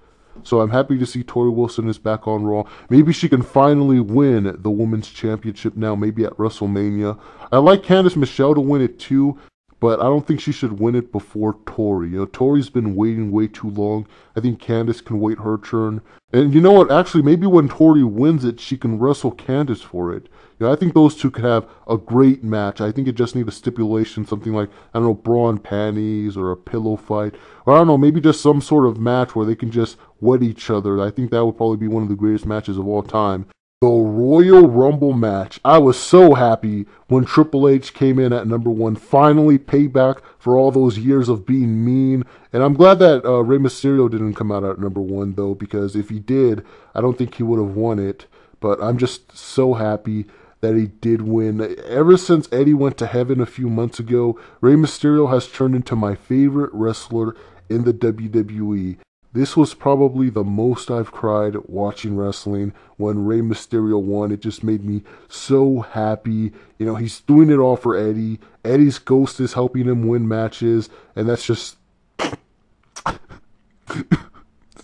So I'm happy to see Torrie Wilson is back on Raw. Maybe she can finally win the Women's Championship now, maybe at WrestleMania. I like Candice Michelle to win it too, but I don't think she should win it before Torrie. You know, Torrie's been waiting way too long. I think Candice can wait her turn. And you know what? Actually, maybe when Torrie wins it, she can wrestle Candice for it. You know, I think those two could have a great match. I think it just needs a stipulation, something like, I don't know, bra and panties or a pillow fight. Or I don't know, maybe just some sort of match where they can just wet each other. I think that would probably be one of the greatest matches of all time. The Royal Rumble match. I was so happy when Triple H came in at number 1. Finally payback for all those years of being mean. And I'm glad that Rey Mysterio didn't come out at number 1, though, because if he did, I don't think he would have won it. But I'm just so happy that he did win. Ever since Eddie went to heaven a few months ago, Rey Mysterio has turned into my favorite wrestler in the WWE. This was probably the most I've cried watching wrestling when Rey Mysterio won. It just made me so happy. You know, he's doing it all for Eddie. Eddie's ghost is helping him win matches, and that's just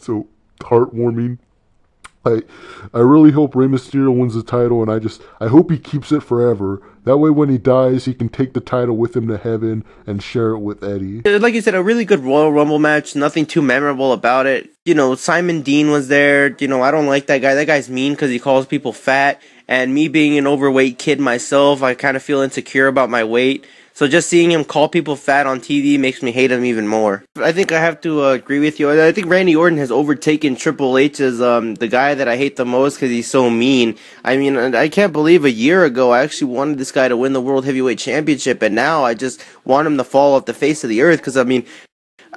so heartwarming. I really hope Rey Mysterio wins the title, and I hope he keeps it forever. That way when he dies, he can take the title with him to heaven and share it with Eddie. Like you said, a really good Royal Rumble match. Nothing too memorable about it. You know, Simon Dean was there. You know, I don't like that guy. That guy's mean because he calls people fat. And me being an overweight kid myself, I kind of feel insecure about my weight. So just seeing him call people fat on TV makes me hate him even more. I think I have to agree with you. I think Randy Orton has overtaken Triple H as the guy that I hate the most because he's so mean. I mean, I can't believe a year ago I actually wanted this guy to win the World Heavyweight Championship, and now I just want him to fall off the face of the earth because, I mean,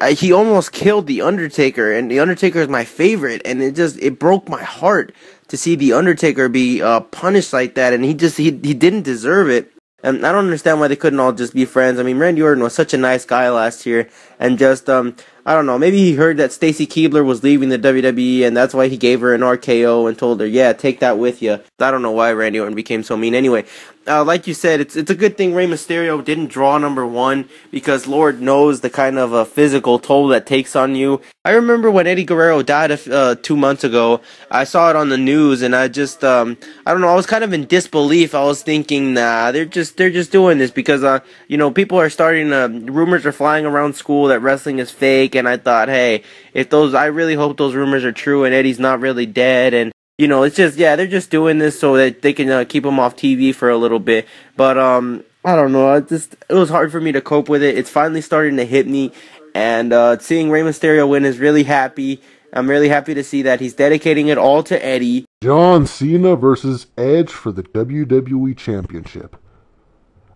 he almost killed The Undertaker, and The Undertaker is my favorite, and it broke my heart to see The Undertaker be punished like that, and he didn't deserve it. And I don't understand why they couldn't all just be friends. I mean, Randy Orton was such a nice guy last year, and just, I don't know, maybe he heard that Stacy Keibler was leaving the WWE, and that's why he gave her an RKO and told her, yeah, take that with you. I don't know why Randy Orton became so mean. Anyway, like you said, it's a good thing Rey Mysterio didn't draw number 1, because Lord knows the kind of physical toll that takes on you. I remember when Eddie Guerrero died 2 months ago, I saw it on the news, and I just, I don't know, I was kind of in disbelief. I was thinking, nah, they're just doing this because, you know, people are starting, rumors are flying around school that wrestling is fake, and I thought, hey, I really hope those rumors are true and Eddie's not really dead, and, you know, it's just, yeah, they're just doing this so that they can keep him off TV for a little bit, but, I don't know, it was hard for me to cope with it. It's finally starting to hit me, and, seeing Rey Mysterio win is really happy. I'm really happy to see that he's dedicating it all to Eddie. John Cena versus Edge for the WWE Championship.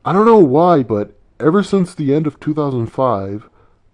I don't know why, but ever since the end of 2005,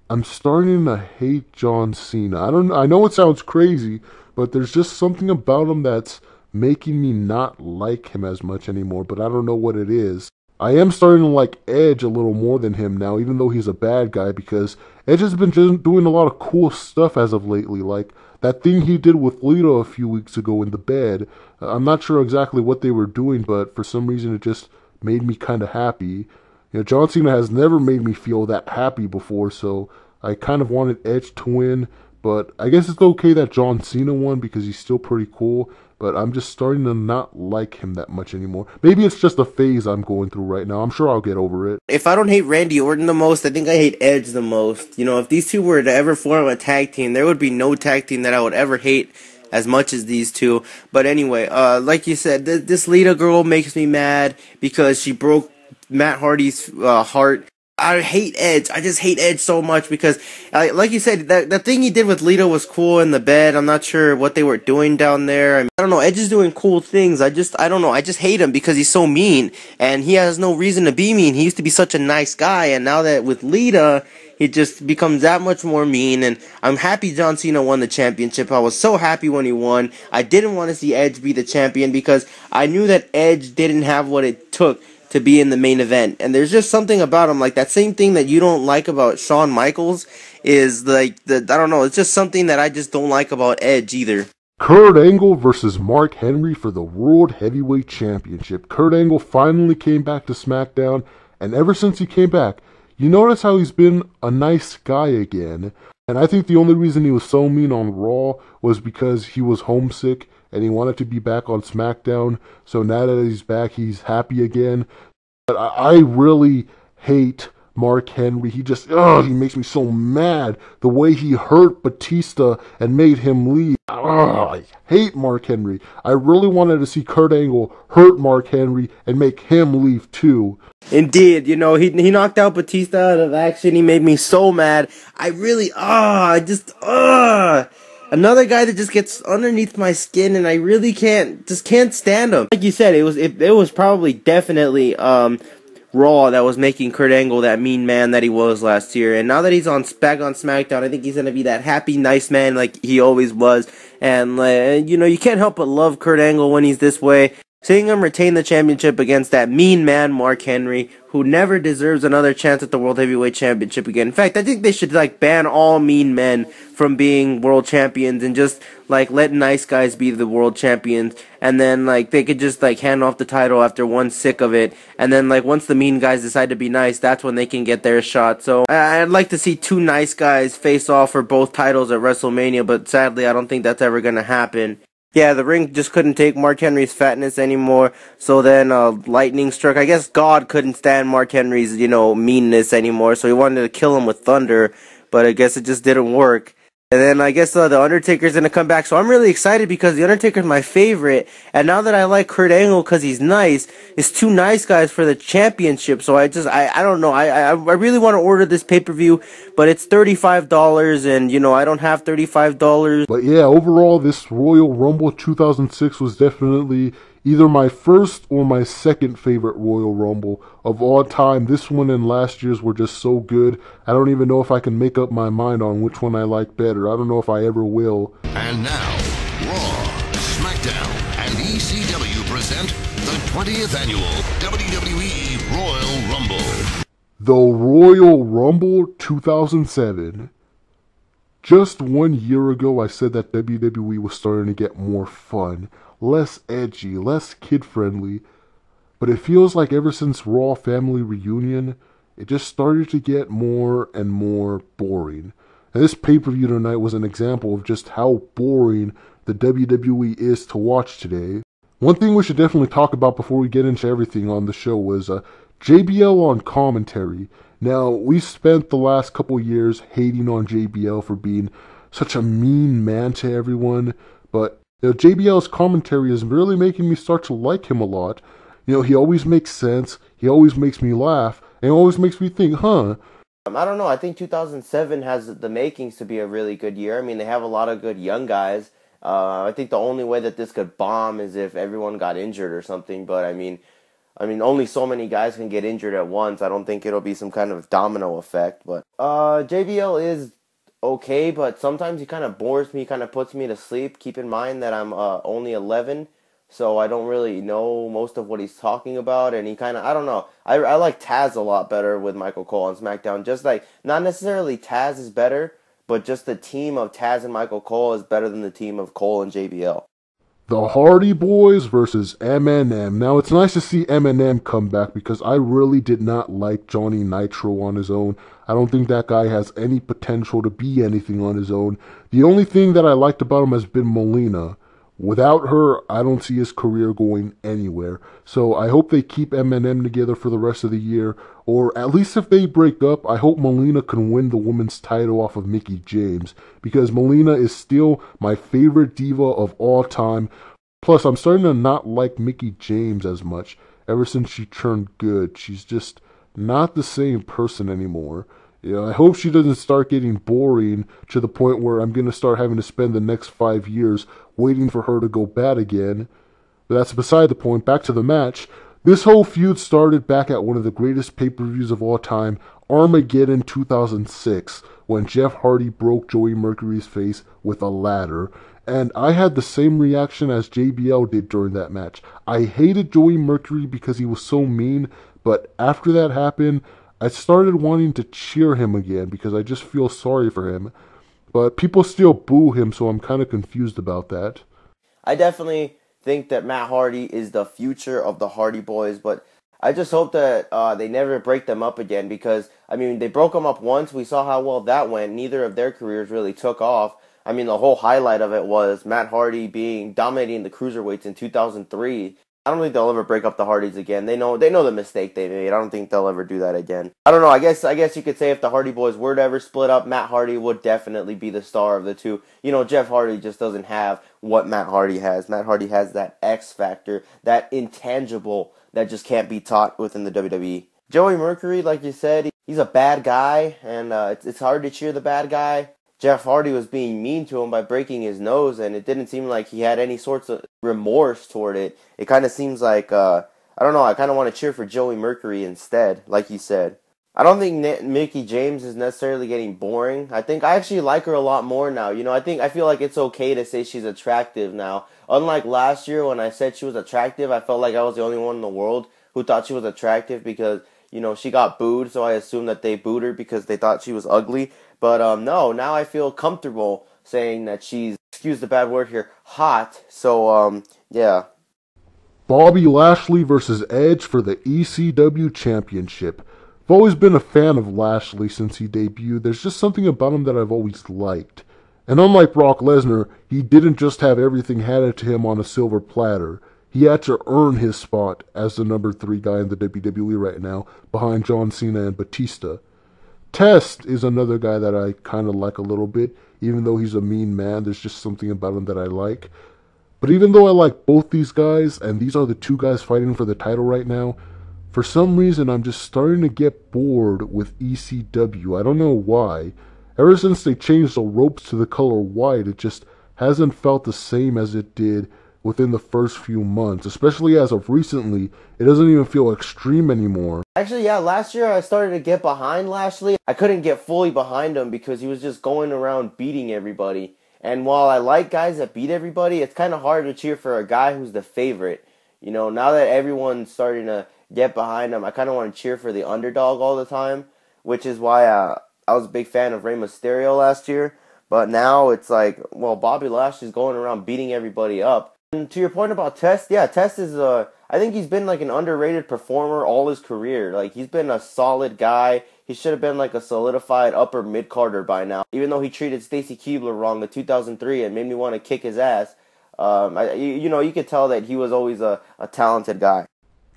I'm starting to hate John Cena. I know it sounds crazy, but there's just something about him that's making me not like him as much anymore, but I don't know what it is. I am starting to like Edge a little more than him now, even though he's a bad guy, because Edge has been just doing a lot of cool stuff as of lately, like that thing he did with Lita a few weeks ago in the bed. I'm not sure exactly what they were doing, but for some reason it just made me kind of happy. You know, John Cena has never made me feel that happy before, so I kind of wanted Edge to win, but I guess it's okay that John Cena won because he's still pretty cool, but I'm just starting to not like him that much anymore. Maybe it's just a phase I'm going through right now. I'm sure I'll get over it. If I don't hate Randy Orton the most, I think I hate Edge the most. You know, if these two were to ever form a tag team, there would be no tag team that I would ever hate as much as these two. But anyway, like you said, this Lita girl makes me mad because she broke Matt Hardy's heart. I hate Edge. I just hate Edge so much because, like you said, that thing he did with Lita was cool in the bed. I'm not sure what they were doing down there. I mean, I don't know. Edge is doing cool things. I don't know. I just hate him because he's so mean, and he has no reason to be mean. He used to be such a nice guy, and now that with Lita, he just becomes that much more mean. And I'm happy John Cena won the championship. I was so happy when he won. I didn't want to see Edge be the champion because I knew that Edge didn't have what it took to be in the main event. And there's just something about him, like that same thing that you don't like about Shawn Michaels is like, I don't know, it's just something that I just don't like about Edge either. Kurt Angle versus Mark Henry for the World Heavyweight Championship. Kurt Angle finally came back to SmackDown, and ever since he came back, you notice how he's been a nice guy again. And I think the only reason he was so mean on Raw was because he was homesick and he wanted to be back on SmackDown. So now that he's back, he's happy again. But I really hate Mark Henry. He makes me so mad. The way he hurt Batista and made him leave. I hate Mark Henry. I really wanted to see Kurt Angle hurt Mark Henry and make him leave too. Indeed, you know, he knocked out Batista out of action. He made me so mad. I really, another guy that just gets underneath my skin, and I really can't stand him. Like you said, it was probably definitely Raw that was making Kurt Angle that mean man that he was last year. And now that he's back on SmackDown, I think he's gonna be that happy, nice man like he always was. And you know, you can't help but love Kurt Angle when he's this way. Seeing him retain the championship against that mean man Mark Henry, who never deserves another chance at the World Heavyweight Championship again. In fact, I think they should like ban all mean men from being world champions and just like let nice guys be the world champions, and then like they could just like hand off the title after one's sick of it, and then like once the mean guys decide to be nice, that's when they can get their shot. So I'd like to see two nice guys face off for both titles at WrestleMania, but sadly I don't think that's ever gonna happen. Yeah, the ring just couldn't take Mark Henry's fatness anymore, so then lightning struck. I guess God couldn't stand Mark Henry's, you know, meanness anymore, so he wanted to kill him with thunder, but I guess it just didn't work. And then I guess the Undertaker's going to come back, so I'm really excited because the Undertaker's my favorite, and now that I like Kurt Angle because he's nice, it's two nice guys for the championship, so I don't know, I really want to order this pay-per-view, but it's $35, and, you know, I don't have $35. But yeah, overall, this Royal Rumble 2006 was definitely either my first or my second favorite Royal Rumble of all time. This one and last year's were just so good. I don't even know if I can make up my mind on which one I like better. I don't know if I ever will. And now, Raw, SmackDown, and ECW present the 20th annual WWE Royal Rumble. The Royal Rumble 2007. Just 1 year ago, I said that WWE was starting to get more fun, less edgy, less kid-friendly, but it feels like ever since Raw Family Reunion, it just started to get more and more boring. And this pay-per-view tonight was an example of just how boring the WWE is to watch today. One thing we should definitely talk about before we get into everything on the show was JBL on commentary. Now, we spent the last couple years hating on JBL for being such a mean man to everyone, but JBL's commentary is really making me start to like him a lot. You know, he always makes sense, he always makes me laugh, and always makes me think, I don't know, I think 2007 has the makings to be a really good year. I mean, they have a lot of good young guys. I think the only way that this could bomb is if everyone got injured or something, but I mean, only so many guys can get injured at once. I don't think it'll be some kind of domino effect, but JBL is okay, but sometimes he kind of bores me, kind of puts me to sleep. Keep in mind that I'm only 11, so I don't really know most of what he's talking about, and he kind of, I don't know. I like Taz a lot better with Michael Cole on SmackDown. Just like, not necessarily Taz is better, but just the team of Taz and Michael Cole is better than the team of Cole and JBL. The Hardy Boys versus MNM. Now, it's nice to see MNM come back because I really did not like Johnny Nitro on his own. I don't think that guy has any potential to be anything on his own. The only thing that I liked about him has been Melina. Without her, I don't see his career going anywhere. So I hope they keep MNM together for the rest of the year. Or at least if they break up, I hope Melina can win the women's title off of Mickie James. Because Melina is still my favorite diva of all time. Plus, I'm starting to not like Mickie James as much. Ever since she turned good, she's just not the same person anymore. You know, I hope she doesn't start getting boring to the point where I'm going to start having to spend the next 5 years waiting for her to go bad again. But that's beside the point. Back to the match. This whole feud started back at one of the greatest pay-per-views of all time, Armageddon 2006, when Jeff Hardy broke Joey Mercury's face with a ladder. And I had the same reaction as JBL did during that match. I hated Joey Mercury because he was so mean, but after that happened, I started wanting to cheer him again because I just feel sorry for him. But people still boo him, so I'm kind of confused about that. I definitely think that Matt Hardy is the future of the Hardy Boys, but I just hope that they never break them up again because, I mean, they broke them up once. We saw how well that went. Neither of their careers really took off. I mean, the whole highlight of it was Matt Hardy dominating the Cruiserweights in 2003. I don't think they'll ever break up the Hardys again. They know the mistake they made. I don't think they'll ever do that again. I don't know. I guess you could say if the Hardy Boys were to ever split up, Matt Hardy would definitely be the star of the two. You know, Jeff Hardy just doesn't have what Matt Hardy has. Matt Hardy has that X factor, that intangible that just can't be taught within the WWE. Joey Mercury, like you said, he's a bad guy, and it's hard to cheer the bad guy. Jeff Hardy was being mean to him by breaking his nose, and it didn't seem like he had any sorts of remorse toward it. It kind of seems like, I don't know, I kind of want to cheer for Joey Mercury instead, like you said. I don't think Mickie James is necessarily getting boring. I actually like her a lot more now. You know, I feel like it's okay to say she's attractive now. Unlike last year when I said she was attractive, I felt like I was the only one in the world who thought she was attractive because, you know, she got booed, so I assumed that they booed her because they thought she was ugly. But no, now I feel comfortable saying that she's, excuse the bad word here, hot. So, yeah. Bobby Lashley versus Edge for the ECW Championship. I've always been a fan of Lashley since he debuted. There's just something about him that I've always liked. And unlike Brock Lesnar, he didn't just have everything handed to him on a silver platter. He had to earn his spot as the number 3 guy in the WWE right now, behind John Cena and Batista. Test is another guy that I kind of like a little bit. Even though he's a mean man, there's just something about him that I like. But even though I like both these guys, and these are the 2 guys fighting for the title right now, for some reason I'm just starting to get bored with ECW. I don't know why. Ever since they changed the ropes to the color white, it just hasn't felt the same as it did within the first few months. Especially as of recently, it doesn't even feel extreme anymore. Actually, yeah, last year I started to get behind Lashley. I couldn't get fully behind him because he was just going around beating everybody. And while I like guys that beat everybody, it's kind of hard to cheer for a guy who's the favorite. You know, now that everyone's starting to get behind him, I kind of want to cheer for the underdog all the time, which is why I was a big fan of Rey Mysterio last year. But now it's like, well, Bobby Lashley's going around beating everybody up. And to your point about Test, yeah, Test is I think he's been like an underrated performer all his career. Like, he's been a solid guy. He should have been like a solidified upper mid-carder by now. Even though he treated Stacy Keibler wrong in 2003 and made me want to kick his ass. You could tell that he was always a talented guy.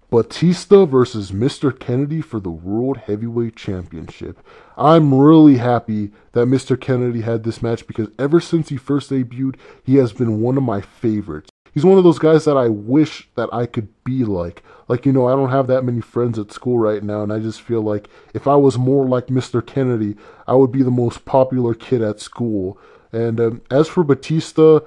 Batista versus Mr. Kennedy for the World Heavyweight Championship. I'm really happy that Mr. Kennedy had this match because ever since he first debuted, he has been one of my favorites. He's one of those guys that I wish that I could be like. Like, you know, I don't have that many friends at school right now, and I just feel like if I was more like Mr. Kennedy, I would be the most popular kid at school. And as for Batista,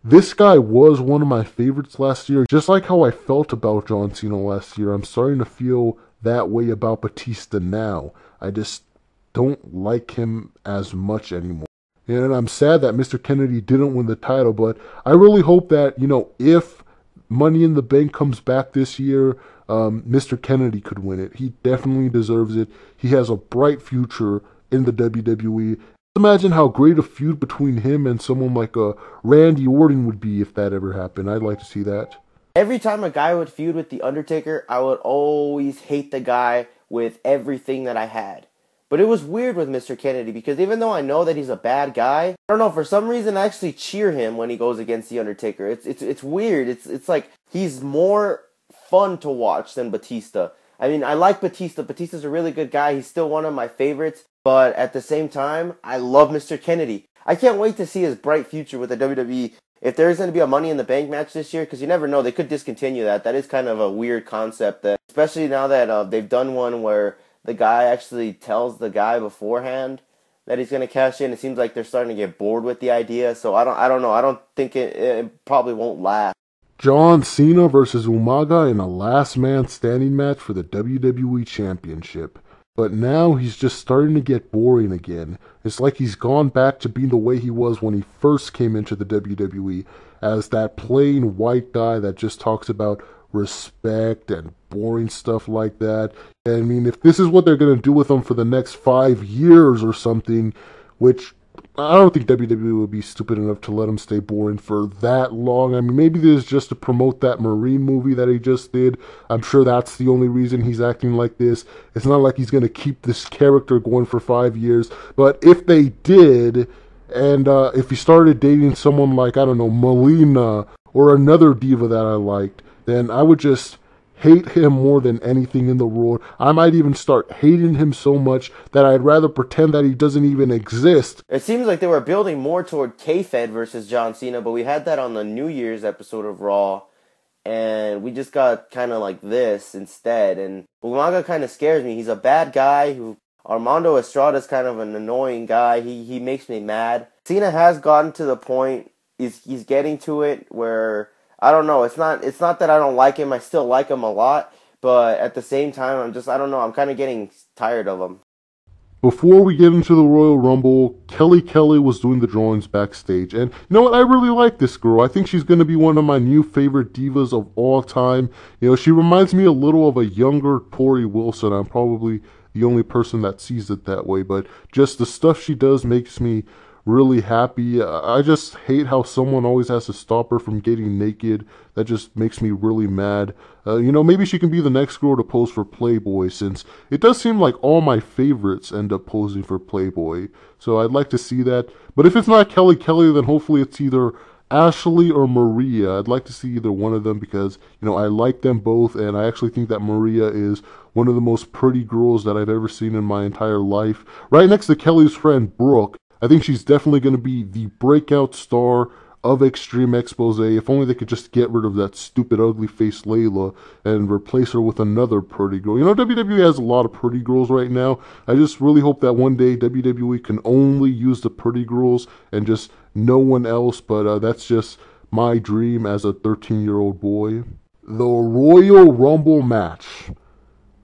this guy was one of my favorites last year. Just like how I felt about John Cena last year, I'm starting to feel that way about Batista now. I just don't like him as much anymore. And I'm sad that Mr. Kennedy didn't win the title, but I really hope that, you know, if Money in the Bank comes back this year, Mr. Kennedy could win it. He definitely deserves it. He has a bright future in the WWE. Imagine how great a feud between him and someone like Randy Orton would be if that ever happened. I'd like to see that. Every time a guy would feud with The Undertaker, I would always hate the guy with everything that I had. But it was weird with Mr. Kennedy because even though I know that he's a bad guy, I don't know, for some reason I actually cheer him when he goes against The Undertaker. It's weird. It's like he's more fun to watch than Batista. I mean, I like Batista. Batista's a really good guy. He's still one of my favorites. But at the same time, I love Mr. Kennedy. I can't wait to see his bright future with the WWE. If there's going to be a Money in the Bank match this year, because you never know, they could discontinue that. That is kind of a weird concept, that, especially now that they've done one where the guy actually tells the guy beforehand that he's going to cash in. It seems like they're starting to get bored with the idea, so I don't know. I don't think it probably won't last. John Cena versus Umaga in a last man standing match for the WWE Championship. But now he's just starting to get boring again. It's like he's gone back to being the way he was when he first came into the WWE, as that plain white guy that just talks about respect and boring stuff like that. I mean, if this is what they're going to do with him for the next 5 years or something, which I don't think WWE would be stupid enough to let him stay boring for that long. I mean, maybe this is just to promote that Marine movie that he just did. I'm sure that's the only reason he's acting like this. It's not like he's going to keep this character going for 5 years. But if they did, and if he started dating someone like, I don't know, Melina or another diva that I liked, then I would just hate him more than anything in the world. I might even start hating him so much that I'd rather pretend that he doesn't even exist. It seems like they were building more toward K-Fed versus John Cena, but we had that on the New Year's episode of Raw, and we just got kind of like this instead. And Umaga kind of scares me. He's a bad guy. Armando Estrada's kind of an annoying guy. He makes me mad. Cena has gotten to the point, he's getting to it where, I don't know, it's not that I don't like him, I still like him a lot, but at the same time, I don't know, I'm kind of getting tired of him. Before we get into the Royal Rumble, Kelly was doing the drawings backstage, and you know what, I really like this girl. I think she's going to be one of my new favorite divas of all time. You know, she reminds me a little of a younger Torrie Wilson. I'm probably the only person that sees it that way, but just the stuff she does makes me really happy. I just hate how someone always has to stop her from getting naked. That just makes me really mad. You know, maybe she can be the next girl to pose for Playboy, since it does seem like all my favorites end up posing for Playboy. So I'd like to see that. But if it's not Kelly, then hopefully it's either Ashley or Maria. I'd like to see either one of them because, you know, I like them both, and I actually think that Maria is one of the most pretty girls that I've ever seen in my entire life. Right next to Kelly's friend, Brooke. I think she's definitely going to be the breakout star of Extreme Expose. If only they could just get rid of that stupid, ugly-faced Layla and replace her with another pretty girl. You know, WWE has a lot of pretty girls right now. I just really hope that one day WWE can only use the pretty girls and just no one else, but that's just my dream as a 13-year-old boy. The Royal Rumble match.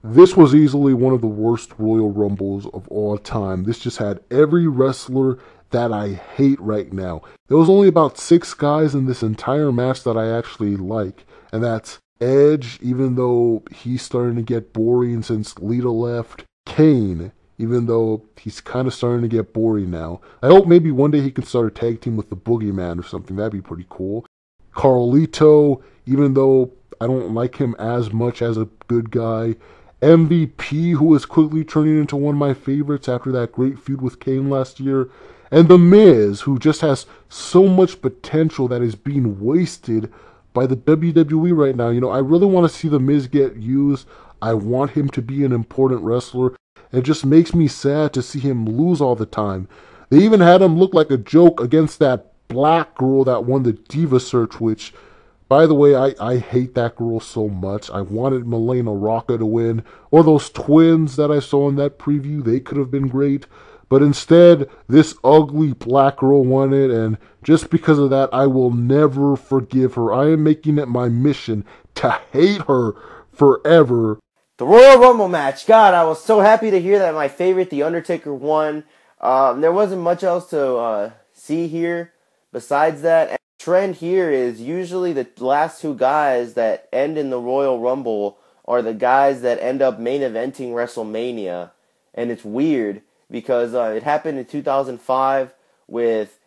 This was easily one of the worst Royal Rumbles of all time. This just had every wrestler that I hate right now. There was only about 6 guys in this entire match that I actually like. And that's Edge, even though he's starting to get boring since Lita left. Kane, even though he's kind of starting to get boring now. I hope maybe one day he can start a tag team with the Boogeyman or something. That'd be pretty cool. Carlito, even though I don't like him as much as a good guy. MVP, who is quickly turning into one of my favorites after that great feud with Kane last year. And The Miz, who just has so much potential that is being wasted by the WWE right now. You know, I really want to see The Miz get used. I want him to be an important wrestler. It just makes me sad to see him lose all the time. They even had him look like a joke against that black girl that won the Diva Search, which, by the way, I hate that girl so much. I wanted Milena Rocca to win. Or those twins that I saw in that preview, they could have been great. But instead, this ugly black girl won it, and just because of that, I will never forgive her. I am making it my mission to hate her forever. The Royal Rumble match. God, I was so happy to hear that my favorite, The Undertaker, won. There wasn't much else to see here besides that. trend here is usually the last two guys that end in the Royal Rumble are the guys that end up main eventing WrestleMania. And it's weird because it happened in 2005 with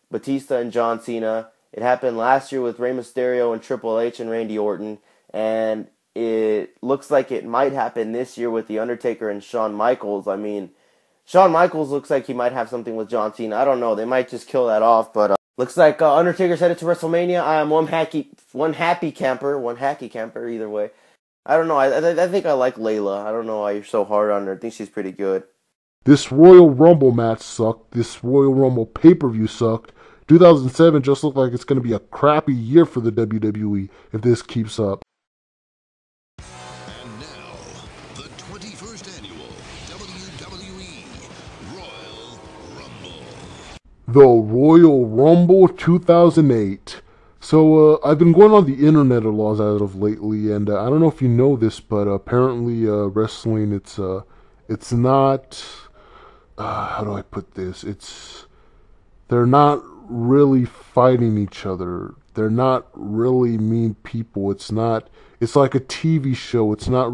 Batista and John Cena. It happened last year with Rey Mysterio and Triple H and Randy Orton. And it looks like it might happen this year with The Undertaker and Shawn Michaels. I mean, Shawn Michaels looks like he might have something with John Cena. I don't know. They might just kill that off. But looks like Undertaker's headed to WrestleMania. I am one happy camper either way. I don't know. I think I like Layla. I don't know why you're so hard on her. I think she's pretty good. This Royal Rumble match sucked. This Royal Rumble pay-per-view sucked. 2007 just looked like it's going to be a crappy year for the WWE if this keeps up. And now, the 21st Annual WWE Royal Rumble. The Royal Rumble 2008. So, I've been going on the internet a lot as of lately, and I don't know if you know this, but apparently wrestling, it's not, how do I put this? They're not really fighting each other. They're not really mean people. It's like a TV show. It's not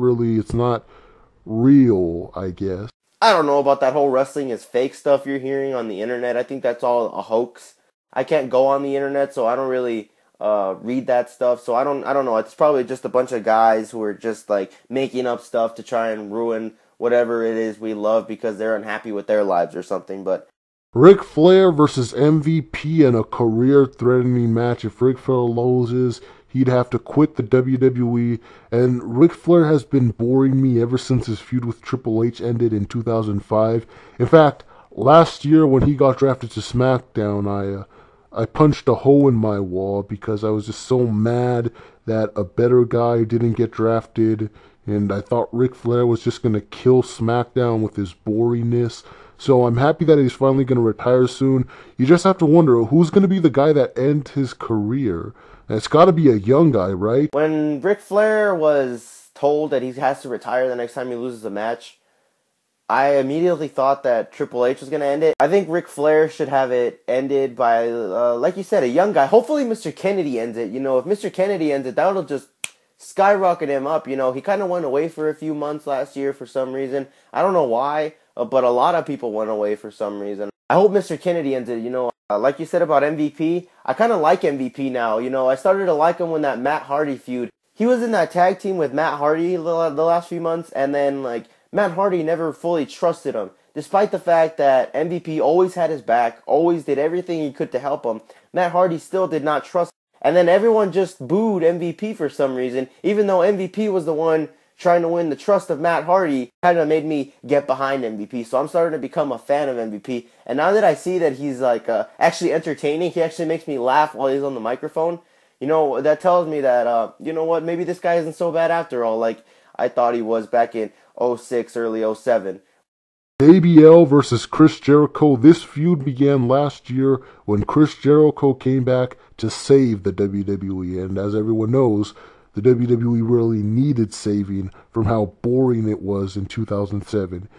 real, I guess. I don't know about that whole wrestling is fake stuff you're hearing on the internet. I think that's all a hoax. I can't go on the internet, so I don't really read that stuff. So I don't know. It's probably just a bunch of guys who are just like making up stuff to try and ruin whatever it is we love because they're unhappy with their lives or something. But Ric Flair versus MVP in a career-threatening match. If Ric Flair loses, he'd have to quit the WWE. And Ric Flair has been boring me ever since his feud with Triple H ended in 2005. In fact, last year when he got drafted to SmackDown, I punched a hole in my wall because I was just so mad that a better guy didn't get drafted. And I thought Ric Flair was just going to kill SmackDown with his boringness. So I'm happy that he's finally going to retire soon. You just have to wonder, who's going to be the guy that ends his career? And it's got to be a young guy, right? when Ric Flair was told that he has to retire the next time he loses a match, I immediately thought that Triple H was going to end it. I think Ric Flair should have it ended by, like you said, a young guy. Hopefully Mr. Kennedy ends it. You know, if Mr. Kennedy ends it, that'll just skyrocket him up. You know, he kind of went away for a few months last year for some reason. I don't know why, but a lot of people went away for some reason. I hope Mr. Kennedy ends it. You know, like you said about MVP, I kind of like MVP now. You know, I started to like him when that Matt Hardy feud. He was in that tag team with Matt Hardy the last few months, and then, like, Matt Hardy never fully trusted him. Despite the fact that MVP always had his back, always did everything he could to help him, Matt Hardy still did not trust him. And then everyone just booed MVP for some reason, even though MVP was the one trying to win the trust of Matt Hardy. Kind of made me get behind MVP, so I'm starting to become a fan of MVP. And now that I see that he's like actually entertaining, he actually makes me laugh while he's on the microphone. You know, that tells me that you know what, maybe this guy isn't so bad after all, like I thought he was back in 06, early 07. JBL versus Chris Jericho. This feud began last year when Chris Jericho came back to save the WWE. And as everyone knows, the WWE really needed saving from how boring it was in 2007.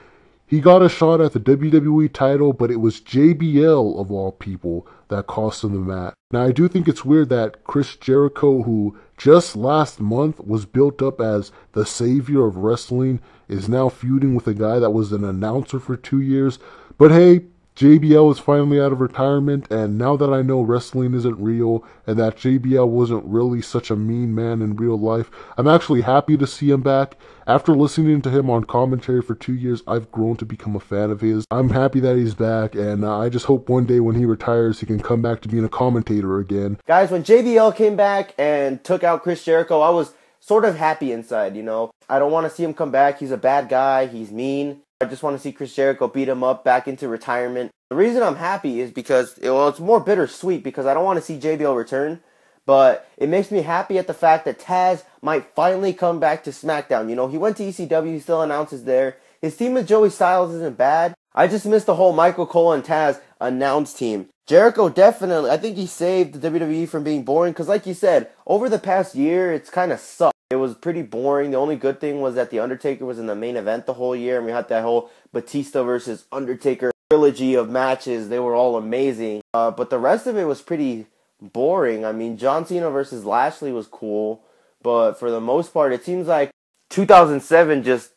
He got a shot at the WWE title, but it was JBL, of all people, that cost him the match. Now, I do think it's weird that Chris Jericho, who just last month was built up as the savior of wrestling, is now feuding with a guy that was an announcer for 2 years. But hey, JBL is finally out of retirement, and now that I know wrestling isn't real, and that JBL wasn't really such a mean man in real life, I'm actually happy to see him back. After listening to him on commentary for 2 years, I've grown to become a fan of his. I'm happy that he's back, and I just hope one day when he retires, he can come back to being a commentator again. Guys, when JBL came back and took out Chris Jericho, I was sort of happy inside, you know. I don't want to see him come back. He's a bad guy. He's mean. I just want to see Chris Jericho beat him up back into retirement. The reason I'm happy is because, well, it's more bittersweet because I don't want to see JBL return, but it makes me happy at the fact that Taz might finally come back to SmackDown. You know, he went to ECW, he still announces there. His team with Joey Styles isn't bad. I just miss the whole Michael Cole and Taz announce team. Jericho definitely, I think he saved the WWE from being boring because, like you said, over the past year, it's kind of sucked. It was pretty boring. The only good thing was that The Undertaker was in the main event the whole year, and we had that whole Batista versus Undertaker trilogy of matches. They were all amazing. But the rest of it was pretty boring. I mean, John Cena versus Lashley was cool, but for the most part, it seems like 2007 just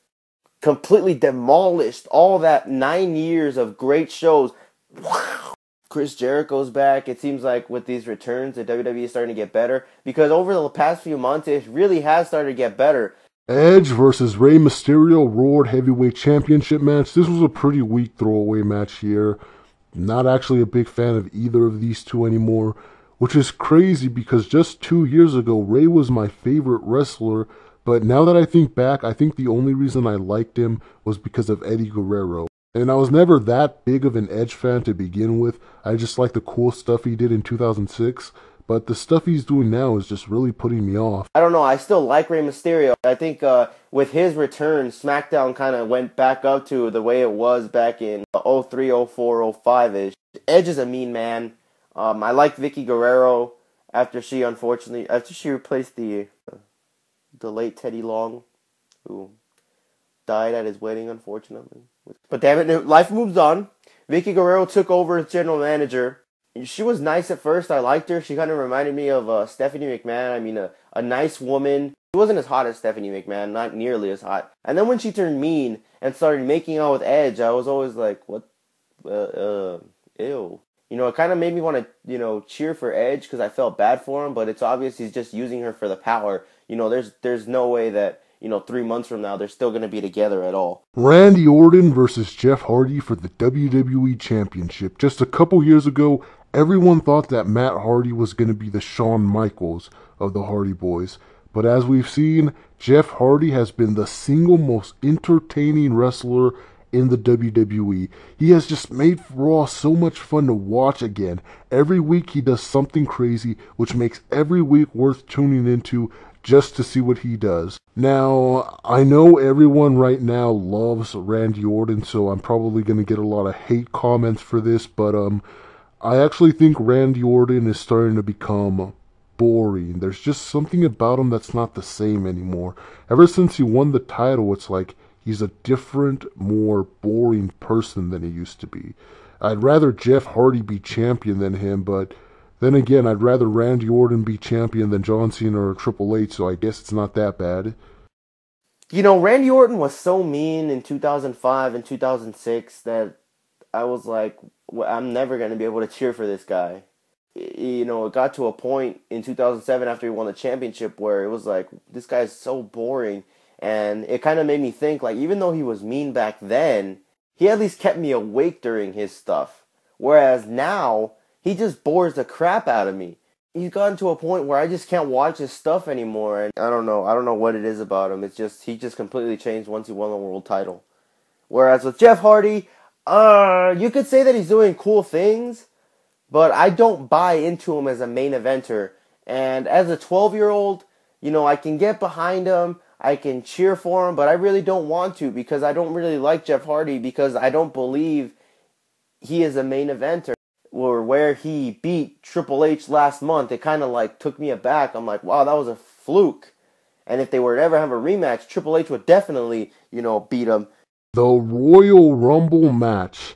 completely demolished all that 9 years of great shows. Wow. Chris Jericho's back. It seems like with these returns, the WWE is starting to get better, because over the past few months, it really has started to get better. Edge versus Rey Mysterio World Heavyweight Championship match. This was a pretty weak throwaway match here. Not actually a big fan of either of these two anymore, which is crazy because just 2 years ago, Rey was my favorite wrestler, but now that I think back, I think the only reason I liked him was because of Eddie Guerrero. And I was never that big of an Edge fan to begin with. I just like the cool stuff he did in 2006. But the stuff he's doing now is just really putting me off. I don't know. I still like Rey Mysterio. I think with his return, SmackDown kind of went back up to the way it was back in 03, 04, 05-ish. Edge is a mean man. I like Vicky Guerrero after she replaced the late Teddy Long, who died at his wedding, unfortunately. But damn it, life moves on. Vicky Guerrero took over as general manager. She was nice at first. I liked her. She kind of reminded me of Stephanie McMahon. I mean, a nice woman. She wasn't as hot as Stephanie McMahon, not nearly as hot. And then when she turned mean and started making out with Edge, I was always like, what? Ew. You know, it kind of made me want to, cheer for Edge because I felt bad for him, but it's obvious he's just using her for the power. You know, there's no way that, 3 months from now, they're still going to be together at all. Randy Orton versus Jeff Hardy for the WWE Championship. Just a couple years ago, everyone thought that Matt Hardy was going to be the Shawn Michaels of the Hardy Boys. But as we've seen, Jeff Hardy has been the single most entertaining wrestler in the WWE. He has just made Raw so much fun to watch again. Every week he does something crazy, which makes every week worth tuning into just to see what he does. Now, I know everyone right now loves Randy Orton, so I'm probably going to get a lot of hate comments for this, but I actually think Randy Orton is starting to become boring. There's just something about him that's not the same anymore. Ever since he won the title, it's like he's a different, more boring person than he used to be. I'd rather Jeff Hardy be champion than him, but then again, I'd rather Randy Orton be champion than John Cena or Triple H, so I guess it's not that bad. Randy Orton was so mean in 2005 and 2006 that I was like, I'm never going to be able to cheer for this guy. It got to a point in 2007 after he won the championship where it was like, this guy's so boring. And it kind of made me think, like, even though he was mean back then, he at least kept me awake during his stuff. Whereas now, he just bores the crap out of me. He's gotten to a point where I just can't watch his stuff anymore. And I don't know what it is about him. He just completely changed once he won the world title. Whereas with Jeff Hardy, you could say that he's doing cool things, but I don't buy into him as a main eventer. And as a 12-year-old, I can get behind him, I can cheer for him, but I really don't want to because I don't really like Jeff Hardy because I don't believe he is a main eventer. Or where he beat Triple H last month, it kind of like took me aback. I'm like, wow, that was a fluke. And if they were to ever have a rematch, Triple H would definitely, beat him. The Royal Rumble match.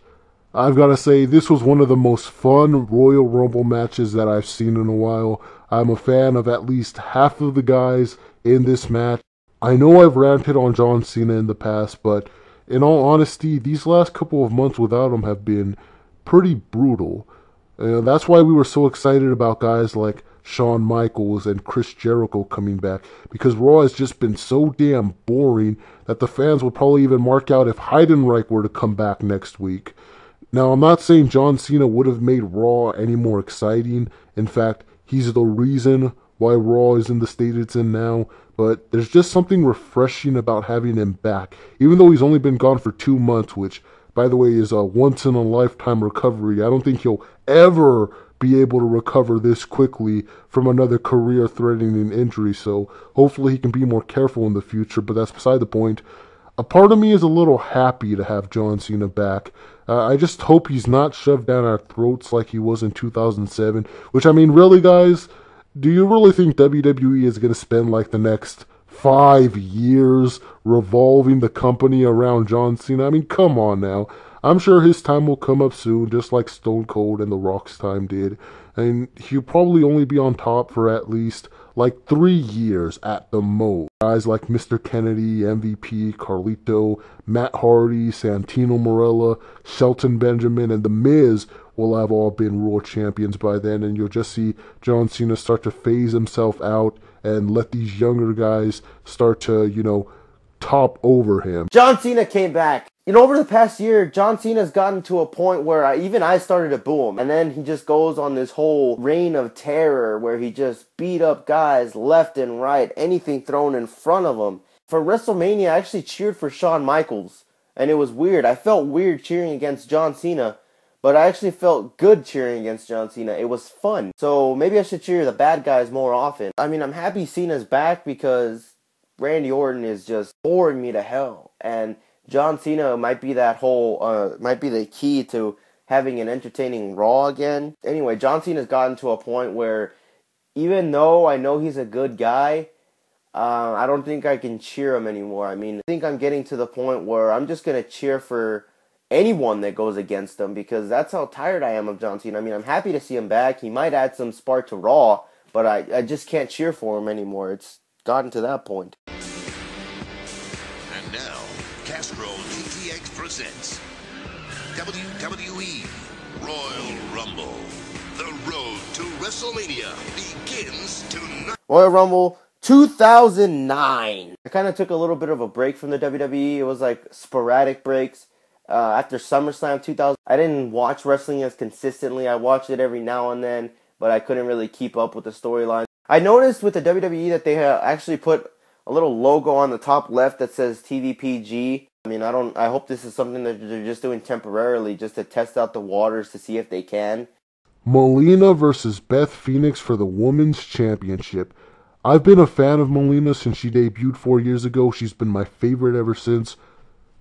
I've got to say, this was one of the most fun Royal Rumble matches that I've seen in a while. I'm a fan of at least half of the guys in this match. I know I've ranted on John Cena in the past, but in all honesty, these last couple of months without him have been pretty brutal. That's why we were so excited about guys like Shawn Michaels and Chris Jericho coming back, because Raw has just been so damn boring that the fans would probably even mark out if Heidenreich were to come back next week. Now, I'm not saying John Cena would have made Raw any more exciting. In fact, he's the reason why Raw is in the state it's in now, but there's just something refreshing about having him back, even though he's only been gone for 2 months, which, by the way, is a once-in-a-lifetime recovery. I don't think he'll ever be able to recover this quickly from another career-threatening injury, so hopefully he can be more careful in the future, but that's beside the point. A part of me is a little happy to have John Cena back. I just hope he's not shoved down our throats like he was in 2007, which, I mean, really, guys, do you really think WWE is going to spend like the next 5 years revolving the company around John Cena? I mean, come on now. I'm sure his time will come up soon, just like Stone Cold and The Rock's time did. And he'll probably only be on top for at least like 3 years at the most. Guys like Mr. Kennedy, MVP, Carlito, Matt Hardy, Santino Marella, Shelton Benjamin, and The Miz will have all been world champions by then, and you'll just see John Cena start to phase himself out and let these younger guys start to, top over him. John Cena came back. Over the past year, John Cena's gotten to a point where I started to boo him. And then he just goes on this whole reign of terror where he just beat up guys left and right, anything thrown in front of him. For WrestleMania, I actually cheered for Shawn Michaels. And it was weird. I felt weird cheering against John Cena, but I actually felt good cheering against John Cena. It was fun. So maybe I should cheer the bad guys more often. I'm happy Cena's back because Randy Orton is just boring me to hell. And John Cena might be might be the key to having an entertaining Raw again. Anyway, John Cena's gotten to a point where even though I know he's a good guy, I don't think I can cheer him anymore. I think I'm getting to the point where I'm just going to cheer for anyone that goes against him because that's how tired I am of John Cena. I'm happy to see him back. He might add some spark to Raw, but I just can't cheer for him anymore. It's gotten to that point. And now, Castro GTX presents WWE Royal Rumble. The road to WrestleMania begins tonight. Royal Rumble 2009. I kind of took a little bit of a break from the WWE. It was like sporadic breaks. After SummerSlam 2000, I didn't watch wrestling as consistently. I watched it every now and then, but I couldn't really keep up with the storyline. I noticed with the WWE that they actually put a little logo on the top left that says TVPG. I hope this is something that they're just doing temporarily just to test out the waters to see if they can. Melina versus Beth Phoenix for the Women's Championship. I've been a fan of Melina since she debuted 4 years ago. She's been my favorite ever since.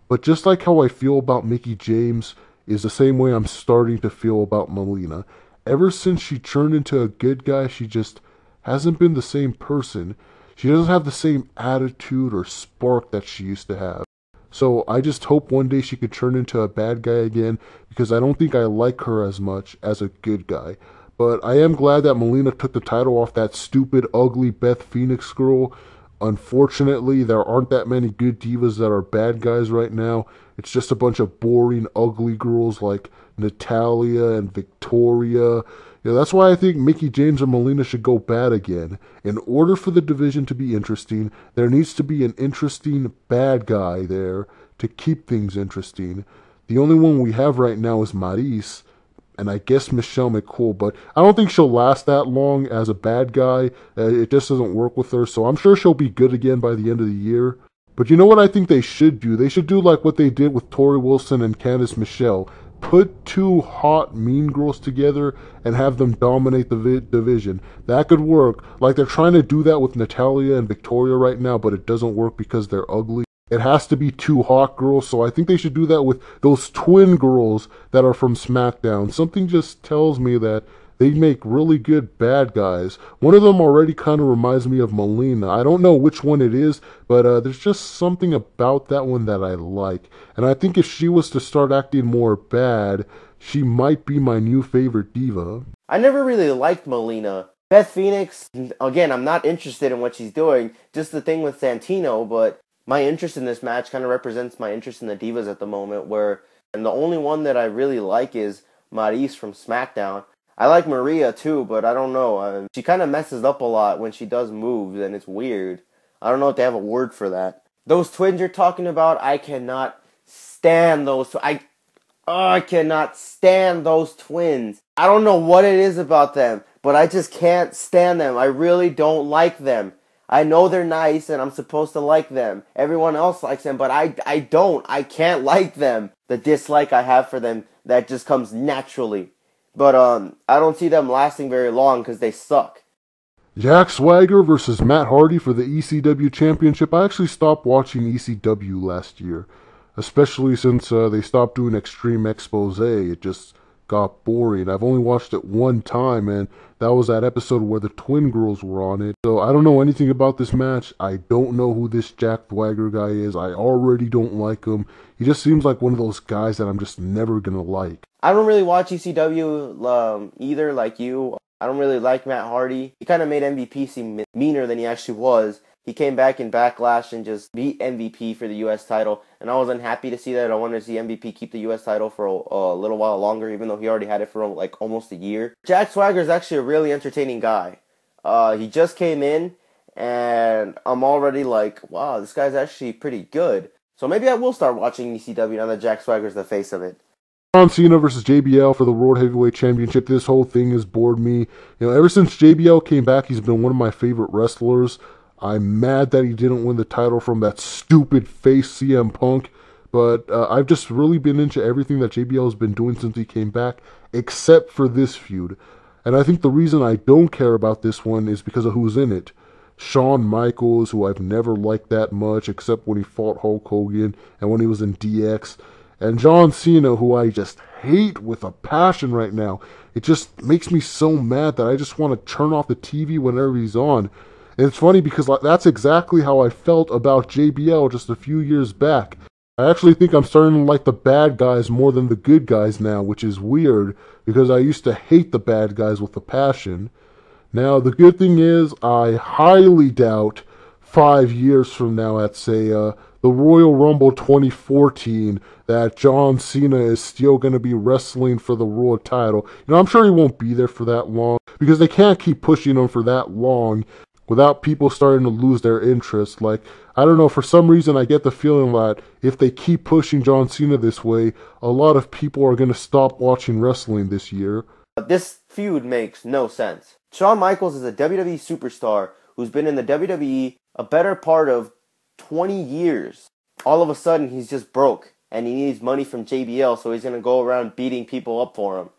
But just like how I feel about Mickie James is the same way I'm starting to feel about Melina. Ever since she turned into a good guy, she just hasn't been the same person. She doesn't have the same attitude or spark that she used to have. So I just hope one day she could turn into a bad guy again because I don't think I like her as much as a good guy. But I am glad that Melina took the title off that stupid, ugly Beth Phoenix girl. Unfortunately, there aren't that many good divas that are bad guys right now. It's just a bunch of boring, ugly girls like Natalya and Victoria. That's why I think Mickie James and Melina should go bad again. In order for the division to be interesting, there needs to be an interesting bad guy there to keep things interesting. The only one we have right now is Maryse, and I guess Michelle McCool, but I don't think she'll last that long as a bad guy. It just doesn't work with her, so I'm sure she'll be good again by the end of the year. But you know what I think they should do? They should do like what they did with Torrie Wilson and Candice Michelle. Put two hot mean girls together and have them dominate the division. That could work. Like they're trying to do that with Natalya and Victoria right now, but it doesn't work because they're ugly. It has to be two hot girls, so I think they should do that with those twin girls that are from SmackDown. Something just tells me that they make really good bad guys. One of them already kind of reminds me of Melina. I don't know which one it is, but there's just something about that one that I like. And I think if she was to start acting more bad, she might be my new favorite diva. I never really liked Melina. Beth Phoenix, again, I'm not interested in what she's doing. Just the thing with Santino, but my interest in this match kind of represents my interest in the divas at the moment, and the only one that I really like is Maryse from SmackDown. I like Maria too, but I don't know. She kind of messes up a lot when she does moves, and it's weird. I don't know if they have a word for that. Those twins you're talking about, I cannot stand those. I cannot stand those twins. I don't know what it is about them, but I just can't stand them. I really don't like them. I know they're nice and I'm supposed to like them. Everyone else likes them, but I don't. I can't like them. The dislike I have for them, that just comes naturally. But I don't see them lasting very long because they suck. Jack Swagger versus Matt Hardy for the ECW Championship. I actually stopped watching ECW last year, especially since they stopped doing Extreme Expose. It just got boring. I've only watched it one time, and that was that episode where the twin girls were on it. So I don't know anything about this match. I don't know who this Jack Swagger guy is. I already don't like him. He just seems like one of those guys that I'm just never going to like. I don't really watch ECW either, like you. I don't really like Matt Hardy. He kind of made MVP seem meaner than he actually was. He came back in Backlash and just beat MVP for the U.S. title, and I was unhappy to see that. I wanted to see MVP keep the U.S. title for a little while longer, even though he already had it for like almost a year. Jack Swagger is actually a really entertaining guy. He just came in, and I'm already like, wow, this guy's actually pretty good. So maybe I will start watching ECW now that Jack Swagger's the face of it. John Cena versus JBL for the World Heavyweight Championship. This whole thing has bored me. Ever since JBL came back, he's been one of my favorite wrestlers. I'm mad that he didn't win the title from that stupid face CM Punk, but I've just really been into everything that JBL has been doing since he came back, except for this feud. And I think the reason I don't care about this one is because of who's in it. Shawn Michaels, who I've never liked that much, except when he fought Hulk Hogan and when he was in DX. And John Cena, who I just hate with a passion right now. It just makes me so mad that I just want to turn off the TV whenever he's on. And it's funny because that's exactly how I felt about JBL just a few years back. I actually think I'm starting to like the bad guys more than the good guys now, which is weird because I used to hate the bad guys with a passion. Now, the good thing is I highly doubt 5 years from now at, say, the Royal Rumble 2014 that John Cena is still going to be wrestling for the world title. I'm sure he won't be there for that long because they can't keep pushing him for that long without people starting to lose their interest. Like, I don't know, for some reason I get the feeling that if they keep pushing John Cena this way, a lot of people are going to stop watching wrestling this year. This feud makes no sense. Shawn Michaels is a WWE superstar who's been in the WWE a better part of 20 years. All of a sudden, he's just broke, and he needs money from JBL, so he's going to go around beating people up for him.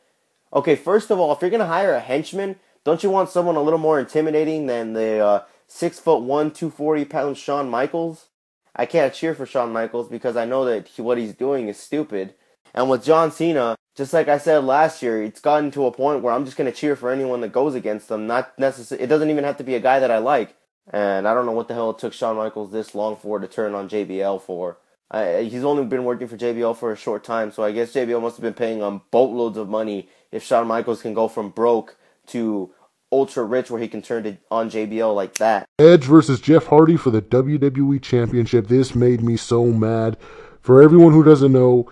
Okay, first of all, if you're going to hire a henchman, don't you want someone a little more intimidating than the 6'1", 240-pound Shawn Michaels? I can't cheer for Shawn Michaels because I know that what he's doing is stupid. And with John Cena, just like I said last year, it's gotten to a point where I'm just going to cheer for anyone that goes against them. Not necessarily. It doesn't even have to be a guy that I like. And I don't know what the hell it took Shawn Michaels this long for to turn on JBL for. He's only been working for JBL for a short time, so I guess JBL must have been paying him boatloads of money if Shawn Michaels can go from broke to ultra rich where he can turn on JBL like that. Edge versus Jeff Hardy for the WWE Championship. This made me so mad. For everyone who doesn't know,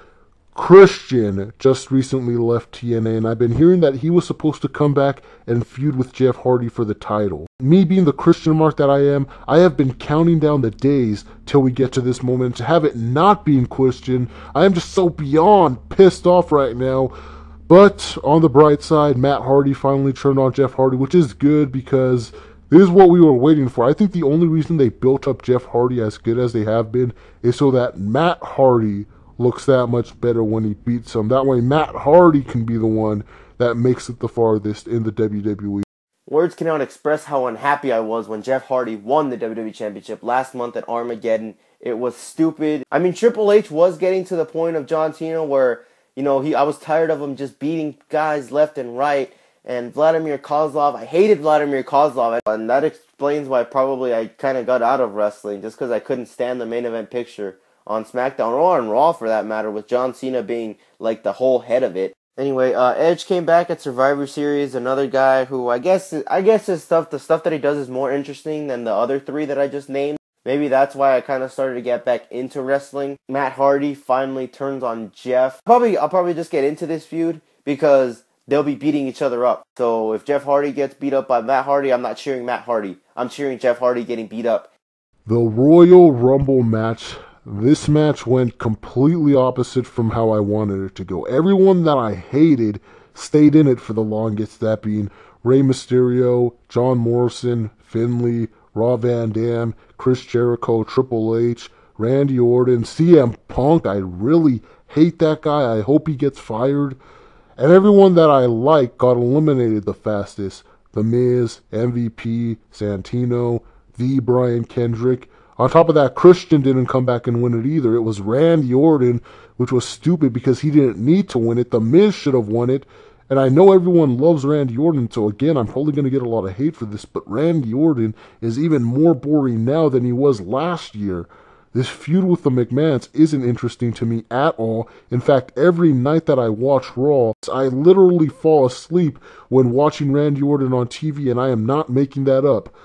Christian just recently left TNA, and I've been hearing that he was supposed to come back and feud with Jeff Hardy for the title. Me being the Christian mark that I am, I have been counting down the days till we get to this moment. To have it not being Christian, I am just so beyond pissed off right now. But on the bright side, Matt Hardy finally turned on Jeff Hardy, which is good because this is what we were waiting for. I think the only reason they built up Jeff Hardy as good as they have been is so that Matt Hardy looks that much better when he beats him. That way Matt Hardy can be the one that makes it the farthest in the WWE. Words cannot express how unhappy I was when Jeff Hardy won the WWE Championship last month at Armageddon. It was stupid. I mean, Triple H was getting to the point of John Cena where, I was tired of him just beating guys left and right. And Vladimir Kozlov, I hated Vladimir Kozlov. And that explains why probably I kind of got out of wrestling, just because I couldn't stand the main event picture on SmackDown or on Raw for that matter, with John Cena being like the whole head of it. Anyway, Edge came back at Survivor Series, another guy who I guess the stuff that he does is more interesting than the other three that I just named. Maybe that's why I kind of started to get back into wrestling. Matt Hardy finally turns on Jeff. I'll probably just get into this feud because they'll be beating each other up. So if Jeff Hardy gets beat up by Matt Hardy, I'm not cheering Matt Hardy. I'm cheering Jeff Hardy getting beat up. The Royal Rumble match. This match went completely opposite from how I wanted it to go. Everyone that I hated stayed in it for the longest, that being Rey Mysterio, John Morrison, Finlay, Rob Van Dam, Chris Jericho, Triple H, Randy Orton, CM Punk. I really hate that guy. I hope he gets fired. And everyone that I like got eliminated the fastest. The Miz, MVP, Santino, the Brian Kendrick. On top of that, Christian didn't come back and win it either. It was Randy Orton, which was stupid because he didn't need to win it. The Miz should have won it. And I know everyone loves Randy Orton, so again, I'm probably going to get a lot of hate for this, but Randy Orton is even more boring now than he was last year. This feud with the McMahons isn't interesting to me at all. In fact, every night that I watch Raw, I literally fall asleep when watching Randy Orton on TV, and I am not making that up.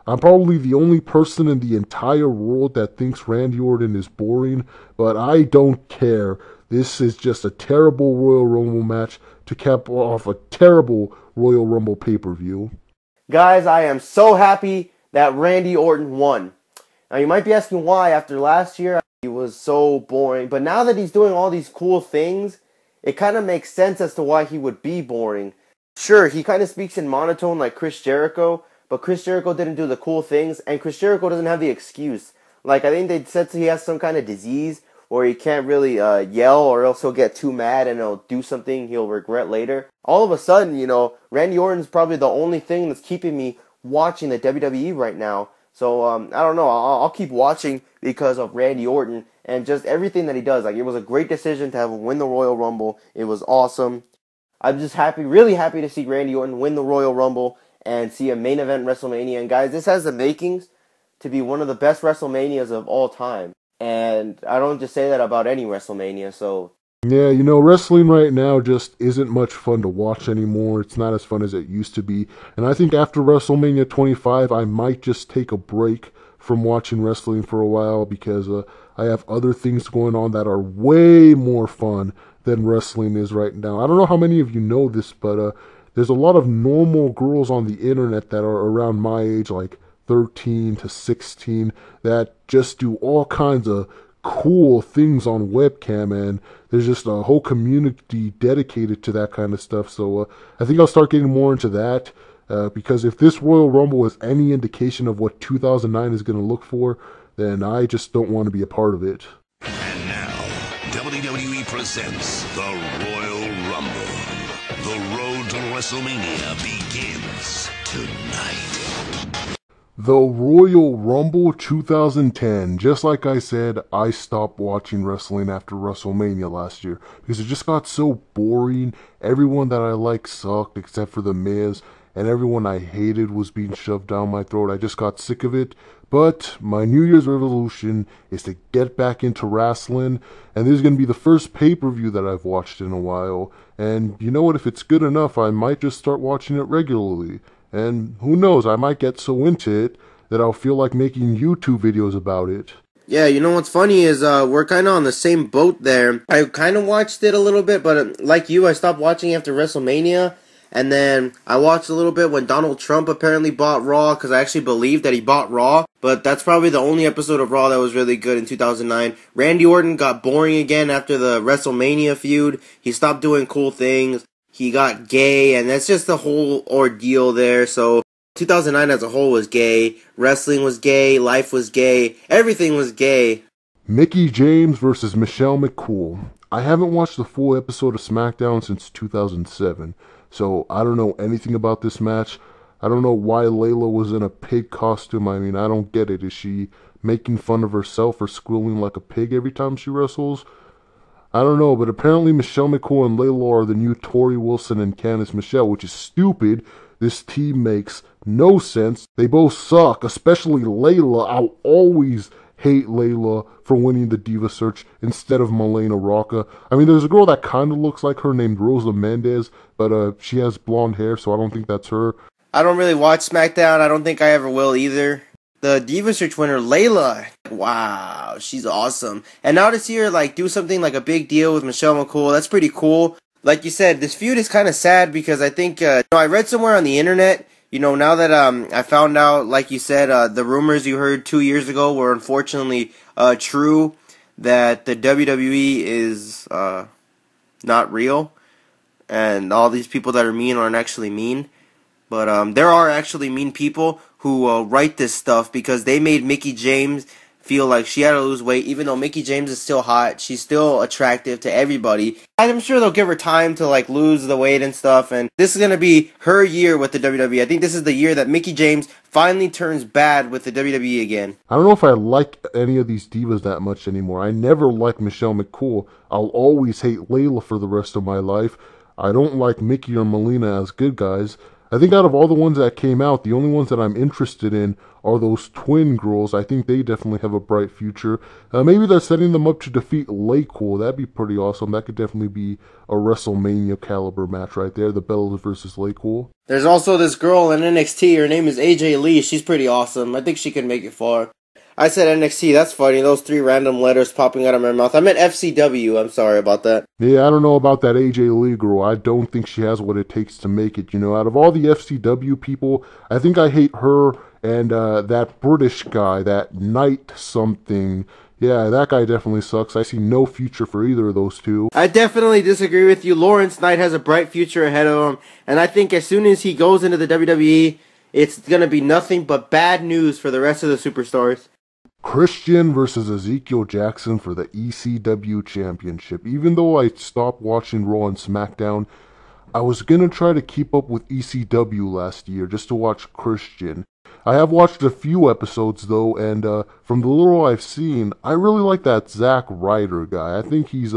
I'm probably the only person in the entire world that thinks Randy Orton is boring, but I don't care. This is just a terrible Royal Rumble match to cap off a terrible Royal Rumble pay-per-view. Guys, I am so happy that Randy Orton won. Now, you might be asking why. After last year, he was so boring. But now that he's doing all these cool things, it kind of makes sense as to why he would be boring. Sure, he kind of speaks in monotone like Chris Jericho, but Chris Jericho didn't do the cool things, and Chris Jericho doesn't have the excuse. Like, I think they said he has some kind of disease where he can't really yell, or else he'll get too mad and he'll do something he'll regret later. All of a sudden, Randy Orton's probably the only thing that's keeping me watching the WWE right now. So, I don't know, I'll keep watching because of Randy Orton and just everything that he does. Like, it was a great decision to have him win the Royal Rumble. It was awesome. I'm just happy, really happy to see Randy Orton win the Royal Rumble and see a main event WrestleMania. And guys, this has the makings to be one of the best WrestleManias of all time. And I don't just say that about any WrestleMania, so... Yeah, wrestling right now just isn't much fun to watch anymore. It's not as fun as it used to be. And I think after WrestleMania 25, I might just take a break from watching wrestling for a while because I have other things going on that are way more fun than wrestling is right now. I don't know how many of you know this, but there's a lot of normal girls on the internet that are around my age, like 13 to 16, that just do all kinds of cool things on webcam, and there's just a whole community dedicated to that kind of stuff. So I think I'll start getting more into that because if this Royal Rumble is any indication of what 2009 is going to look for, then I just don't want to be a part of it. And now, WWE presents the Royal Rumble. The road to WrestleMania begins tonight. The Royal Rumble 2010. Just like I said, I stopped watching wrestling after WrestleMania last year because it just got so boring. Everyone that I liked sucked except for The Miz, and everyone I hated was being shoved down my throat. I just got sick of it. But my New Year's resolution is to get back into wrestling, and this is going to be the first pay-per-view that I've watched in a while. And you know what? If it's good enough, I might just start watching it regularly. And who knows, I might get so into it that I'll feel like making YouTube videos about it. Yeah, what's funny is we're kind of on the same boat there. I kind of watched it a little bit, but like you, I stopped watching after WrestleMania. And then I watched a little bit when Donald Trump apparently bought Raw, because I actually believe that he bought Raw. But that's probably the only episode of Raw that was really good in 2009. Randy Orton got boring again after the WrestleMania feud. He stopped doing cool things. He got gay, and that's just the whole ordeal there. So 2009 as a whole was gay. Wrestling was gay. Life was gay. Everything was gay. Mickie James versus Michelle McCool. I haven't watched the full episode of SmackDown since 2007. So I don't know anything about this match. I don't know why Layla was in a pig costume. I mean, I don't get it. Is she making fun of herself or squealing like a pig every time she wrestles? I don't know, but apparently Michelle McCool and Layla are the new Torrie Wilson and Candice Michelle, which is stupid. This team makes no sense. They both suck, especially Layla. I'll always hate Layla for winning the Diva Search instead of Melena Rocca. I mean, there's a girl that kind of looks like her named Rosa Mendez, but she has blonde hair, so I don't think that's her. I don't really watch SmackDown. I don't think I ever will either. The Diva Search winner, Layla, wow, she's awesome. And now to see her do something like a big deal with Michelle McCool, that's pretty cool. Like you said, this feud is kind of sad because I think, I read somewhere on the internet, now that I found out, like you said, the rumors you heard 2 years ago were unfortunately true, that the WWE is not real, and all these people that are mean aren't actually mean. But there are actually mean people who write this stuff because they made Mickie James feel like she had to lose weight, even though Mickie James is still hot. She's still attractive to everybody. I'm sure they'll give her time to like lose the weight and stuff, and this is going to be her year with the WWE. I think this is the year that Mickie James finally turns bad with the WWE again. I don't know if I like any of these divas that much anymore. I never liked Michelle McCool. I'll always hate Layla for the rest of my life. I don't like Mickie or Melina as good guys. I think out of all the ones that came out, the only ones that I'm interested in are those twin girls. I think they definitely have a bright future. Maybe they're setting them up to defeat Laycool. That'd be pretty awesome. That could definitely be a WrestleMania caliber match right there. The Bellas versus Laycool. There's also this girl in NXT. Her name is AJ Lee. She's pretty awesome. I think she can make it far. I said NXT, that's funny. Those 3 random letters popping out of my mouth. I meant FCW. I'm sorry about that. Yeah, I don't know about that AJ Lee girl. I don't think she has what it takes to make it. You know, out of all the FCW people, I think I hate her and that British guy, that Knight something. Yeah, that guy definitely sucks. I see no future for either of those two. I definitely disagree with you. Lawrence Knight has a bright future ahead of him. And I think as soon as he goes into the WWE, it's going to be nothing but bad news for the rest of the superstars. Christian versus Ezekiel Jackson for the ECW Championship. Even though I stopped watching Raw and SmackDown, I was going to try to keep up with ECW last year just to watch Christian. I have watched a few episodes though, and from the little I've seen, I really like that Zack Ryder guy. I think he's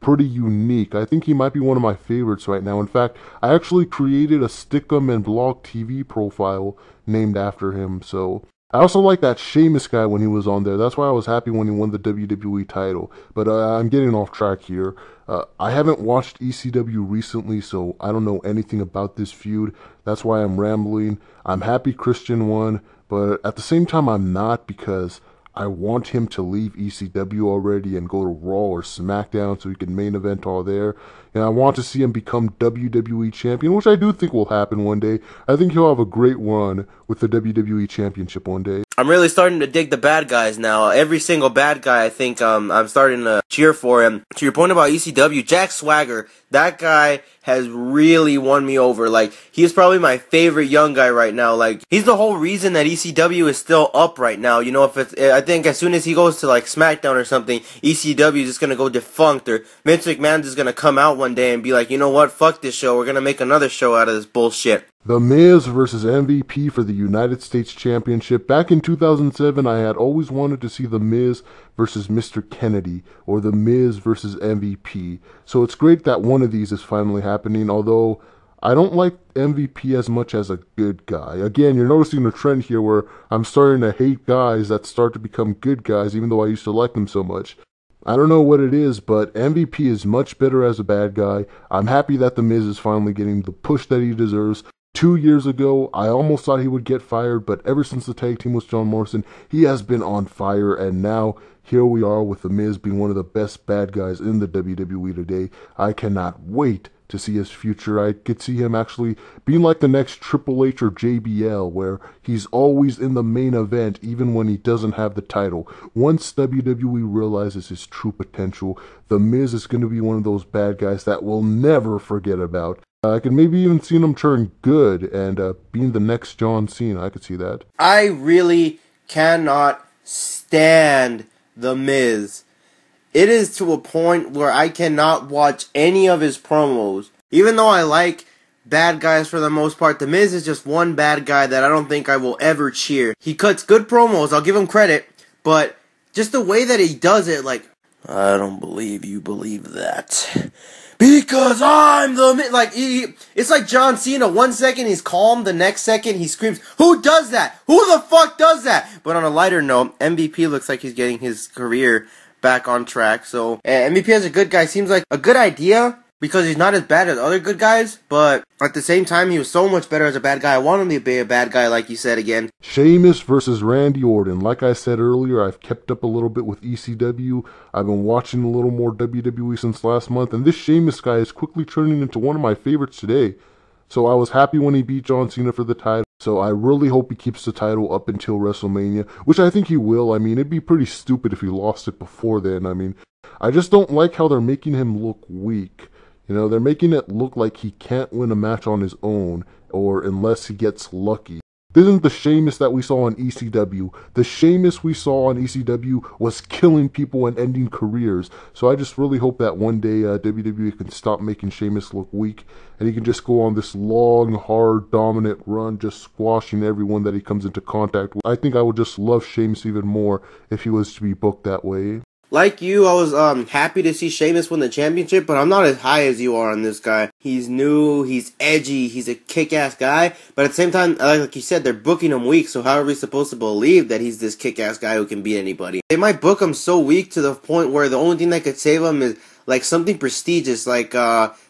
pretty unique. I think he might be one of my favorites right now. In fact, I actually created a Stickum and Blog TV profile named after him, so... I also like that Sheamus guy when he was on there. That's why I was happy when he won the WWE title. But I'm getting off track here. I haven't watched ECW recently, so I don't know anything about this feud. That's why I'm rambling. I'm happy Christian won, but at the same time I'm not, because I want him to leave ECW already and go to Raw or SmackDown so he can main event all there. And I want to see him become WWE Champion, which I do think will happen one day. I think he'll have a great run with the WWE Championship one day. I'm really starting to dig the bad guys now. Every single bad guy, I think I'm starting to cheer for him. To your point about ECW, Jack Swagger, that guy has really won me over. Like, he's probably my favorite young guy right now. Like, he's the whole reason that ECW is still up right now. You know, I think as soon as he goes to like SmackDown or something, ECW is just gonna go defunct, or Vince McMahon's just gonna come out one day and be like, you know what, fuck this show, we're gonna make another show out of this bullshit. The Miz versus MVP for the United States Championship. Back in 2007, I had always wanted to see The Miz versus Mr. Kennedy, or The Miz versus MVP. So it's great that one of these is finally happening, although I don't like MVP as much as a good guy. Again, you're noticing a trend here where I'm starting to hate guys that start to become good guys, even though I used to like them so much. I don't know what it is, but MVP is much better as a bad guy. I'm happy that The Miz is finally getting the push that he deserves. 2 years ago, I almost thought he would get fired, but ever since the tag team with John Morrison, he has been on fire, and now here we are with The Miz being one of the best bad guys in the WWE today. I cannot wait to see his future. I could see him actually being like the next Triple H or JBL, where he's always in the main event even when he doesn't have the title. Once WWE realizes his true potential, The Miz is going to be one of those bad guys that we'll never forget about. I could maybe even see him turn good and being the next John Cena. I could see that. I really cannot stand The Miz. It is to a point where I cannot watch any of his promos. Even though I like bad guys for the most part, The Miz is just one bad guy that I don't think I will ever cheer. He cuts good promos, I'll give him credit, but just the way that he does it, like, I don't believe you believe that. Because I'm the Miz. Like, it's like John Cena. 1 second he's calm, the next second he screams, who does that? Who the fuck does that? But on a lighter note, MVP looks like he's getting his career back on track. So, MVP as a good guy seems like a good idea, because he's not as bad as other good guys, but at the same time, he was so much better as a bad guy. I want him to be a bad guy, like you said again. Sheamus versus Randy Orton. Like I said earlier, I've kept up a little bit with ECW. I've been watching a little more WWE since last month, and this Sheamus guy is quickly turning into one of my favorites today. So I was happy when he beat John Cena for the title. So I really hope he keeps the title up until WrestleMania, which I think he will. I mean, it'd be pretty stupid if he lost it before then. I mean, I just don't like how they're making him look weak. You know, they're making it look like he can't win a match on his own, or unless he gets lucky. This isn't the Sheamus that we saw on ECW. The Sheamus we saw on ECW was killing people and ending careers. So I just really hope that one day WWE can stop making Sheamus look weak, and he can just go on this long, hard, dominant run, just squashing everyone that he comes into contact with. I think I would just love Sheamus even more if he was to be booked that way. Like you, I was happy to see Sheamus win the championship, but I'm not as high as you are on this guy. He's new, he's edgy, he's a kick-ass guy, but at the same time, like you said, they're booking him weak, so how are we supposed to believe that he's this kick-ass guy who can beat anybody? They might book him so weak to the point where the only thing that could save him is like something prestigious, like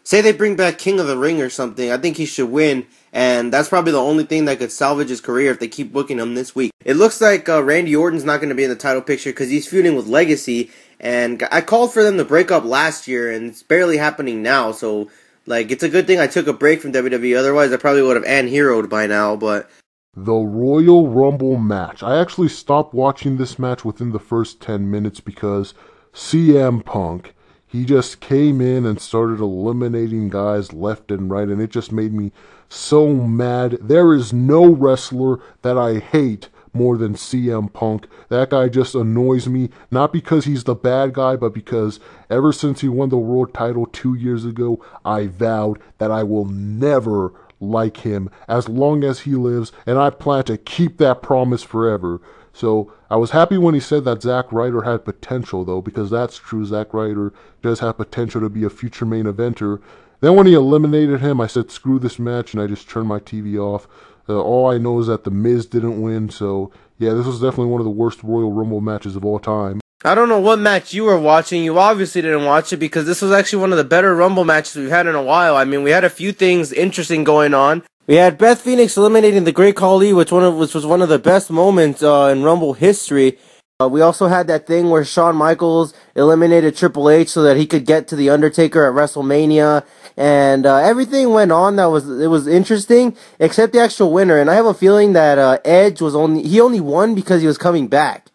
say they bring back King of the Ring or something. I think he should win, and that's probably the only thing that could salvage his career if they keep booking him this week. It looks like Randy Orton's not going to be in the title picture because he's feuding with Legacy, and I called for them to break up last year, and it's barely happening now, so like it's a good thing I took a break from WWE, otherwise I probably would have anheroed by now, but... The Royal Rumble match. I actually stopped watching this match within the first 10 minutes because CM Punk, he just came in and started eliminating guys left and right, and it just made me so mad. There is no wrestler that I hate more than CM Punk. That guy just annoys me, not because he's the bad guy, but because ever since he won the world title 2 years ago, I vowed that I will never like him as long as he lives, and I plan to keep that promise forever. So I was happy when he said that Zack Ryder had potential, though, because that's true. Zack Ryder does have potential to be a future main eventer. Then when he eliminated him, I said, screw this match, and I just turned my TV off. All I know is that The Miz didn't win, so yeah, this was definitely one of the worst Royal Rumble matches of all time. I don't know what match you were watching. You obviously didn't watch it because this was actually one of the better Rumble matches we've had in a while. I mean, we had a few things interesting going on. We had Beth Phoenix eliminating the Great Khali, which was one of the best moments in Rumble history. We also had that thing where Shawn Michaels eliminated Triple H so that he could get to the Undertaker at WrestleMania, and everything went on it was interesting, except the actual winner. And I have a feeling that Edge only won because he was coming back,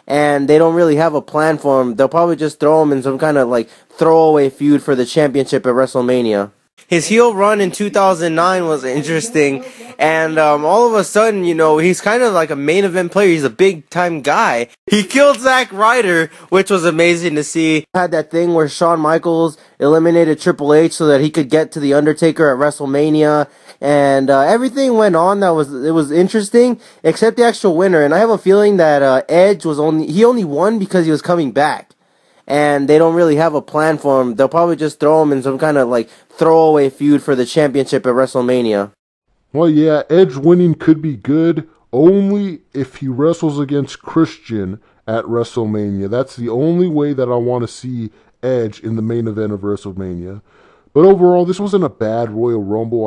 and they don't really have a plan for him. They'll probably just throw him in some kind of like throwaway feud for the championship at WrestleMania. His heel run in 2009 was interesting, and all of a sudden, you know, he's kind of like a main event player. He's a big-time guy. He killed Zack Ryder, which was amazing to see. Had that thing where Shawn Michaels eliminated Triple H so that he could get to the Undertaker at WrestleMania, and everything went on it was interesting, except the actual winner. And I have a feeling that Edge only won because he was coming back, and they don't really have a plan for him. They'll probably just throw him in some kind of like throwaway feud for the championship at WrestleMania. Well, yeah, Edge winning could be good only if he wrestles against Christian at WrestleMania. That's the only way that I want to see Edge in the main event of WrestleMania. But overall, this wasn't a bad Royal Rumble.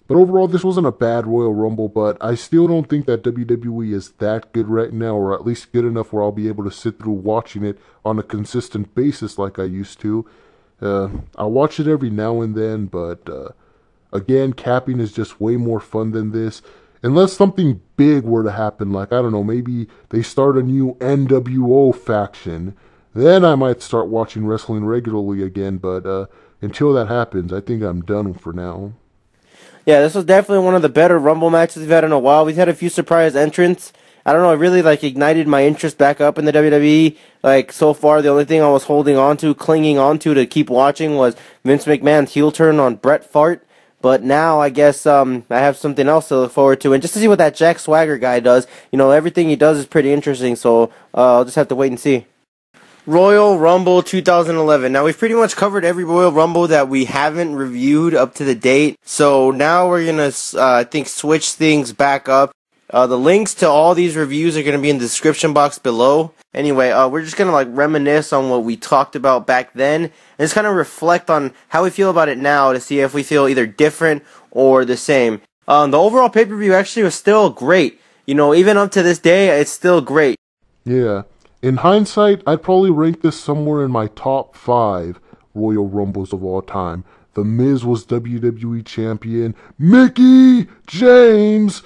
But overall, this wasn't a bad Royal Rumble, but I still don't think that WWE is that good right now, or at least good enough where I'll be able to sit through watching it on a consistent basis like I used to. I watch it every now and then, but again, capping is just way more fun than this. Unless something big were to happen, like, I don't know, maybe they start a new NWO faction, then I might start watching wrestling regularly again, but until that happens, I think I'm done for now. Yeah, this was definitely one of the better Rumble matches we've had in a while. We've had a few surprise entrants. I don't know, it really like ignited my interest back up in the WWE. Like, so far, the only thing I was clinging on to keep watching was Vince McMahon's heel turn on Bret Fart. But now, I guess, I have something else to look forward to. And just to see what that Jack Swagger guy does, you know, everything he does is pretty interesting. So, I'll just have to wait and see. Royal Rumble 2011. Now, we've pretty much covered every Royal Rumble that we haven't reviewed up to the date. So now we're going to, I think, switch things back up. The links to all these reviews are going to be in the description box below. Anyway, we're just going to like reminisce on what we talked about back then, and just kind of reflect on how we feel about it now to see if we feel either different or the same. The overall pay-per-view actually was still great. You know, even up to this day, it's still great. Yeah. In hindsight, I'd probably rank this somewhere in my top 5 Royal Rumbles of all time. The Miz was WWE Champion. Mickie James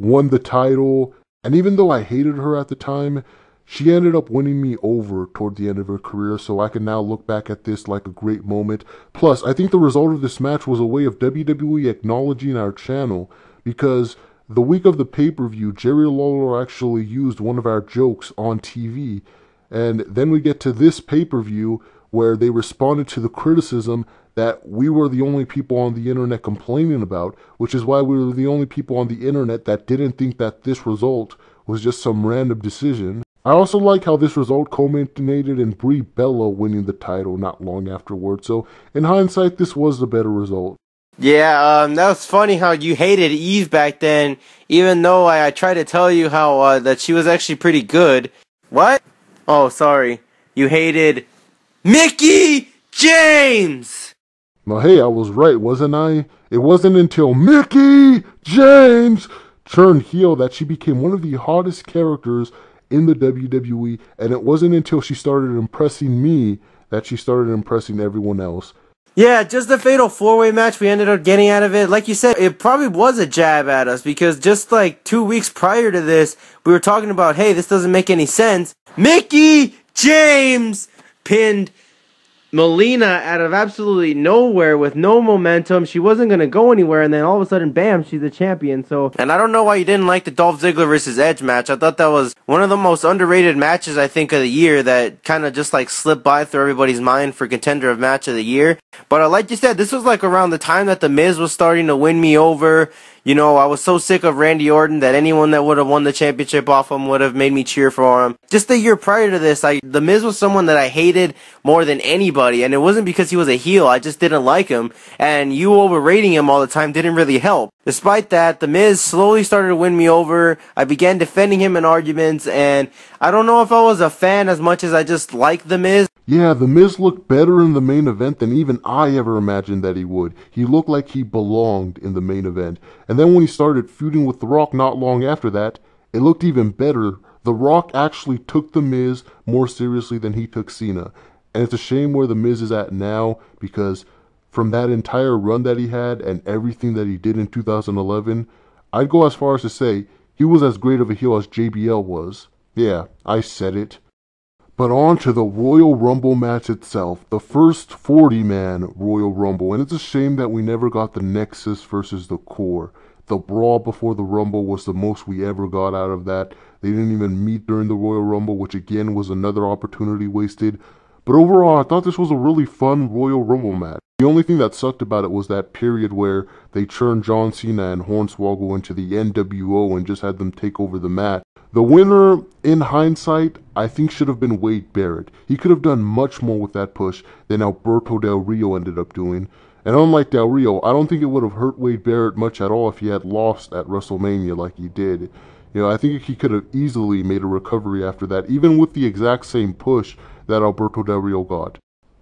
won the title. And even though I hated her at the time, she ended up winning me over toward the end of her career, so I can now look back at this like a great moment. Plus, I think the result of this match was a way of WWE acknowledging our channel, because the week of the pay-per-view, Jerry Lawler actually used one of our jokes on TV, and then we get to this pay-per-view where they responded to the criticism that we were the only people on the internet complaining about, which is why we were the only people on the internet that didn't think that this result was just some random decision. I also like how this result culminated in Brie Bella winning the title not long afterwards, so in hindsight, this was the better result. Yeah, that was funny how you hated Eve back then, even though I tried to tell you how that she was actually pretty good. What? Oh, sorry. You hated Mickie James! Well, hey, I was right, wasn't I? It wasn't until Mickie James turned heel that she became one of the hottest characters in the WWE, and it wasn't until she started impressing me that she started impressing everyone else. Yeah, just the fatal four-way match we ended up getting out of it. Like you said, it probably was a jab at us, because just like 2 weeks prior to this, we were talking about, hey, this doesn't make any sense. Mickie James pinned Melina out of absolutely nowhere with no momentum. She wasn't going to go anywhere, and then all of a sudden, bam, she's the champion. And I don't know why you didn't like the Dolph Ziggler versus Edge match. I thought that was one of the most underrated matches, I think, of the year that kind of just like slipped by through everybody's mind for contender of match of the year. But like you said, this was like around the time that The Miz was starting to win me over. You know, I was so sick of Randy Orton that anyone that would have won the championship off him would have made me cheer for him. Just the year prior to this, The Miz was someone that I hated more than anybody, and it wasn't because he was a heel, I just didn't like him, and you overrating him all the time didn't really help. Despite that, The Miz slowly started to win me over. I began defending him in arguments, and I don't know if I was a fan as much as I just liked The Miz. Yeah, The Miz looked better in the main event than even I ever imagined that he would. He looked like he belonged in the main event. And then when he started feuding with The Rock not long after that, it looked even better. The Rock actually took The Miz more seriously than he took Cena. And it's a shame where The Miz is at now, because from that entire run that he had and everything that he did in 2011, I'd go as far as to say he was as great of a heel as JBL was. Yeah, I said it. But on to the Royal Rumble match itself, the first 40-man Royal Rumble, and it's a shame that we never got the Nexus versus the Core. The brawl before the Rumble was the most we ever got out of that. They didn't even meet during the Royal Rumble, which again was another opportunity wasted. But overall, I thought this was a really fun Royal Rumble match. The only thing that sucked about it was that period where they turned John Cena and Hornswoggle into the NWO and just had them take over the match. The winner, in hindsight, I think should have been Wade Barrett. He could have done much more with that push than Alberto Del Rio ended up doing. And unlike Del Rio, I don't think it would have hurt Wade Barrett much at all if he had lost at WrestleMania like he did. You know, I think he could have easily made a recovery after that, even with the exact same push that Alberto Del Rio got.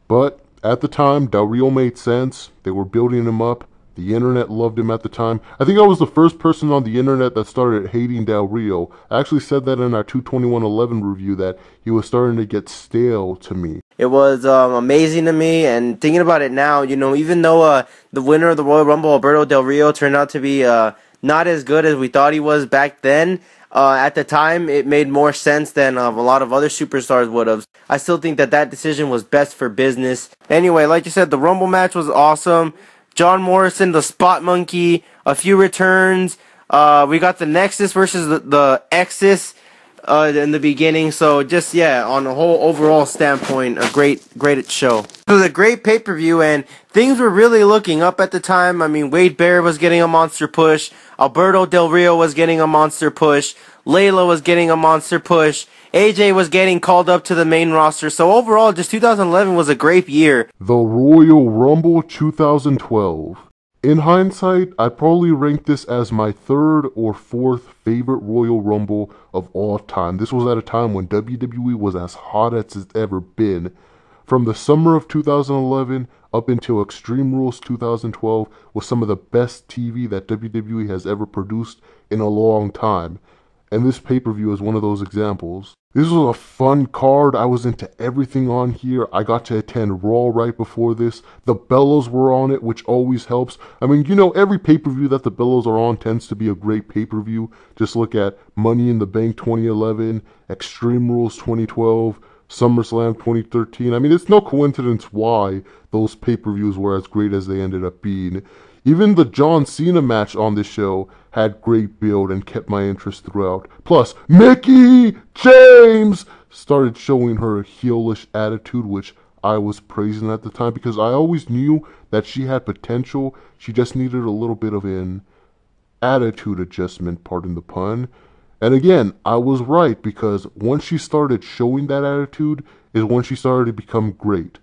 But at the time, Del Rio made sense. They were building him up. The internet loved him at the time. I think I was the first person on the internet that started hating Del Rio. I actually said that in our 22111 review, that he was starting to get stale to me. It was amazing to me, and thinking about it now, you know, even though the winner of the Royal Rumble, Alberto Del Rio, turned out to be not as good as we thought he was back then, at the time, it made more sense than a lot of other superstars would have. I still think that decision was best for business. Anyway, like you said, the Rumble match was awesome. John Morrison, the Spot Monkey, a few returns. We got the Nexus versus the Exis in the beginning. So just, yeah, on a whole overall standpoint, a great show. It was a great pay-per-view, and things were really looking up at the time. I mean, Wade Barrett was getting a monster push. Alberto Del Rio was getting a monster push. Layla was getting a monster push. AJ was getting called up to the main roster. So overall, just 2011 was a great year. The Royal Rumble 2012. In hindsight, I'd probably rank this as my third or fourth favorite Royal Rumble of all time. This was at a time when WWE was as hot as it's ever been. From the summer of 2011 up until Extreme Rules 2012 was some of the best TV that WWE has ever produced in a long time. And this pay-per-view is one of those examples. This was a fun card. I was into everything on here. I got to attend Raw right before this. The Bellows were on it, which always helps. I mean, you know, every pay-per-view that the Bellows are on tends to be a great pay-per-view. Just look at Money in the Bank 2011, Extreme Rules 2012, SummerSlam 2013. I mean, it's no coincidence why those pay-per-views were as great as they ended up being. Even the John Cena match on this show had great build and kept my interest throughout. Plus, Mickie James started showing her heelish attitude, which I was praising at the time because I always knew that she had potential. She just needed a little bit of an attitude adjustment, pardon the pun. And again, I was right because once she started showing that attitude is when she started to become great.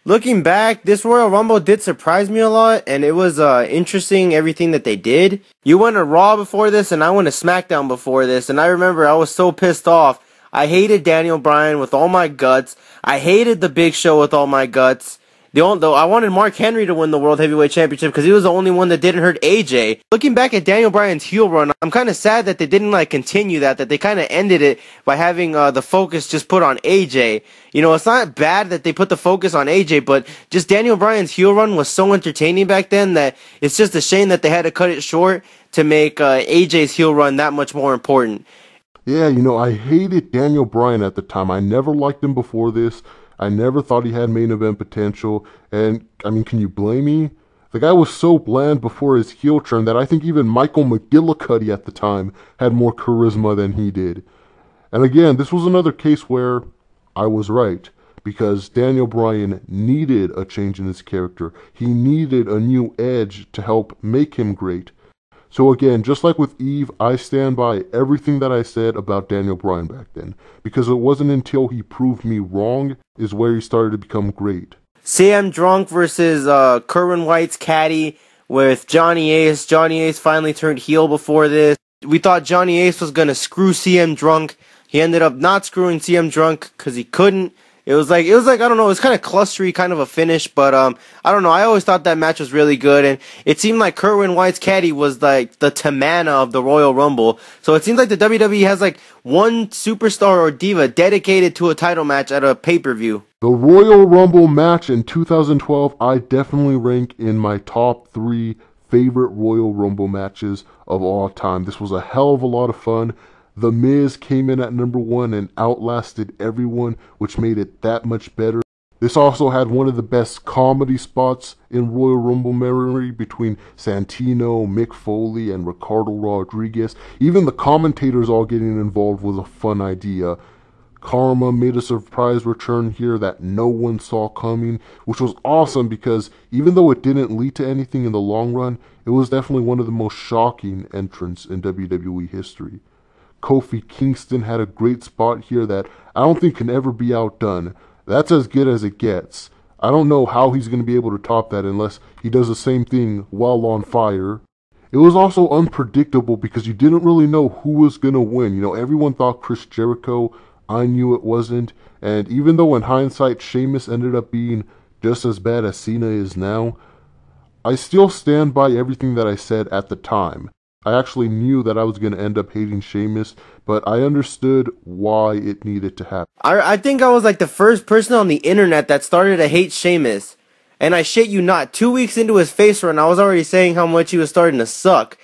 Looking back, this Royal Rumble did surprise me a lot, and it was interesting everything that they did. You went to Raw before this, and I went to SmackDown before this, and I remember I was so pissed off. I hated Daniel Bryan with all my guts. I hated the Big Show with all my guts. Though I wanted Mark Henry to win the World Heavyweight Championship because he was the only one that didn't hurt AJ. Looking back at Daniel Bryan's heel run, I'm kind of sad that they didn't continue that they kind of ended it by having the focus just put on AJ. You know, it's not bad that they put the focus on AJ, but just Daniel Bryan's heel run was so entertaining back then that it's just a shame that they had to cut it short to make AJ's heel run that much more important. Yeah, you know, I hated Daniel Bryan at the time. I never liked him before this. I never thought he had main event potential, and, I mean, can you blame me? The guy was so bland before his heel turn that I think even Michael McGillicuddy at the time had more charisma than he did. And again, this was another case where I was right, because Daniel Bryan needed a change in his character. He needed a new edge to help make him great. So again, just like with Eve, I stand by everything that I said about Daniel Bryan back then, because it wasn't until he proved me wrong is where he started to become great. CM Drunk versus Kerwin White's caddy with Johnny Ace. Johnny Ace finally turned heel before this. We thought Johnny Ace was going to screw CM Drunk. He ended up not screwing CM Drunk because he couldn't. It was like, I don't know, it was kind of clustery, kind of a finish, but, I don't know, I always thought that match was really good, and it seemed like Kerwin White's caddy was like the Tamana of the Royal Rumble, so it seems like the WWE has one superstar or diva dedicated to a title match at a pay-per-view. The Royal Rumble match in 2012, I definitely rank in my top 3 favorite Royal Rumble matches of all time. This was a hell of a lot of fun. The Miz came in at number 1 and outlasted everyone, which made it that much better. This also had one of the best comedy spots in Royal Rumble memory between Santino, Mick Foley, and Ricardo Rodriguez. Even the commentators all getting involved was a fun idea. Karma made a surprise return here that no one saw coming, which was awesome because even though it didn't lead to anything in the long run, it was definitely one of the most shocking entrants in WWE history. Kofi Kingston had a great spot here that I don't think can ever be outdone. That's as good as it gets. I don't know how he's going to be able to top that unless he does the same thing while on fire. It was also unpredictable because you didn't really know who was going to win. You know, everyone thought Chris Jericho. I knew it wasn't. And even though in hindsight Sheamus ended up being just as bad as Cena is now, I still stand by everything that I said at the time. I actually knew that I was going to end up hating Sheamus, but I understood why it needed to happen. I think I was the first person on the internet that started to hate Sheamus. And I shit you not, 2 weeks into his face run, I was already saying how much he was starting to suck.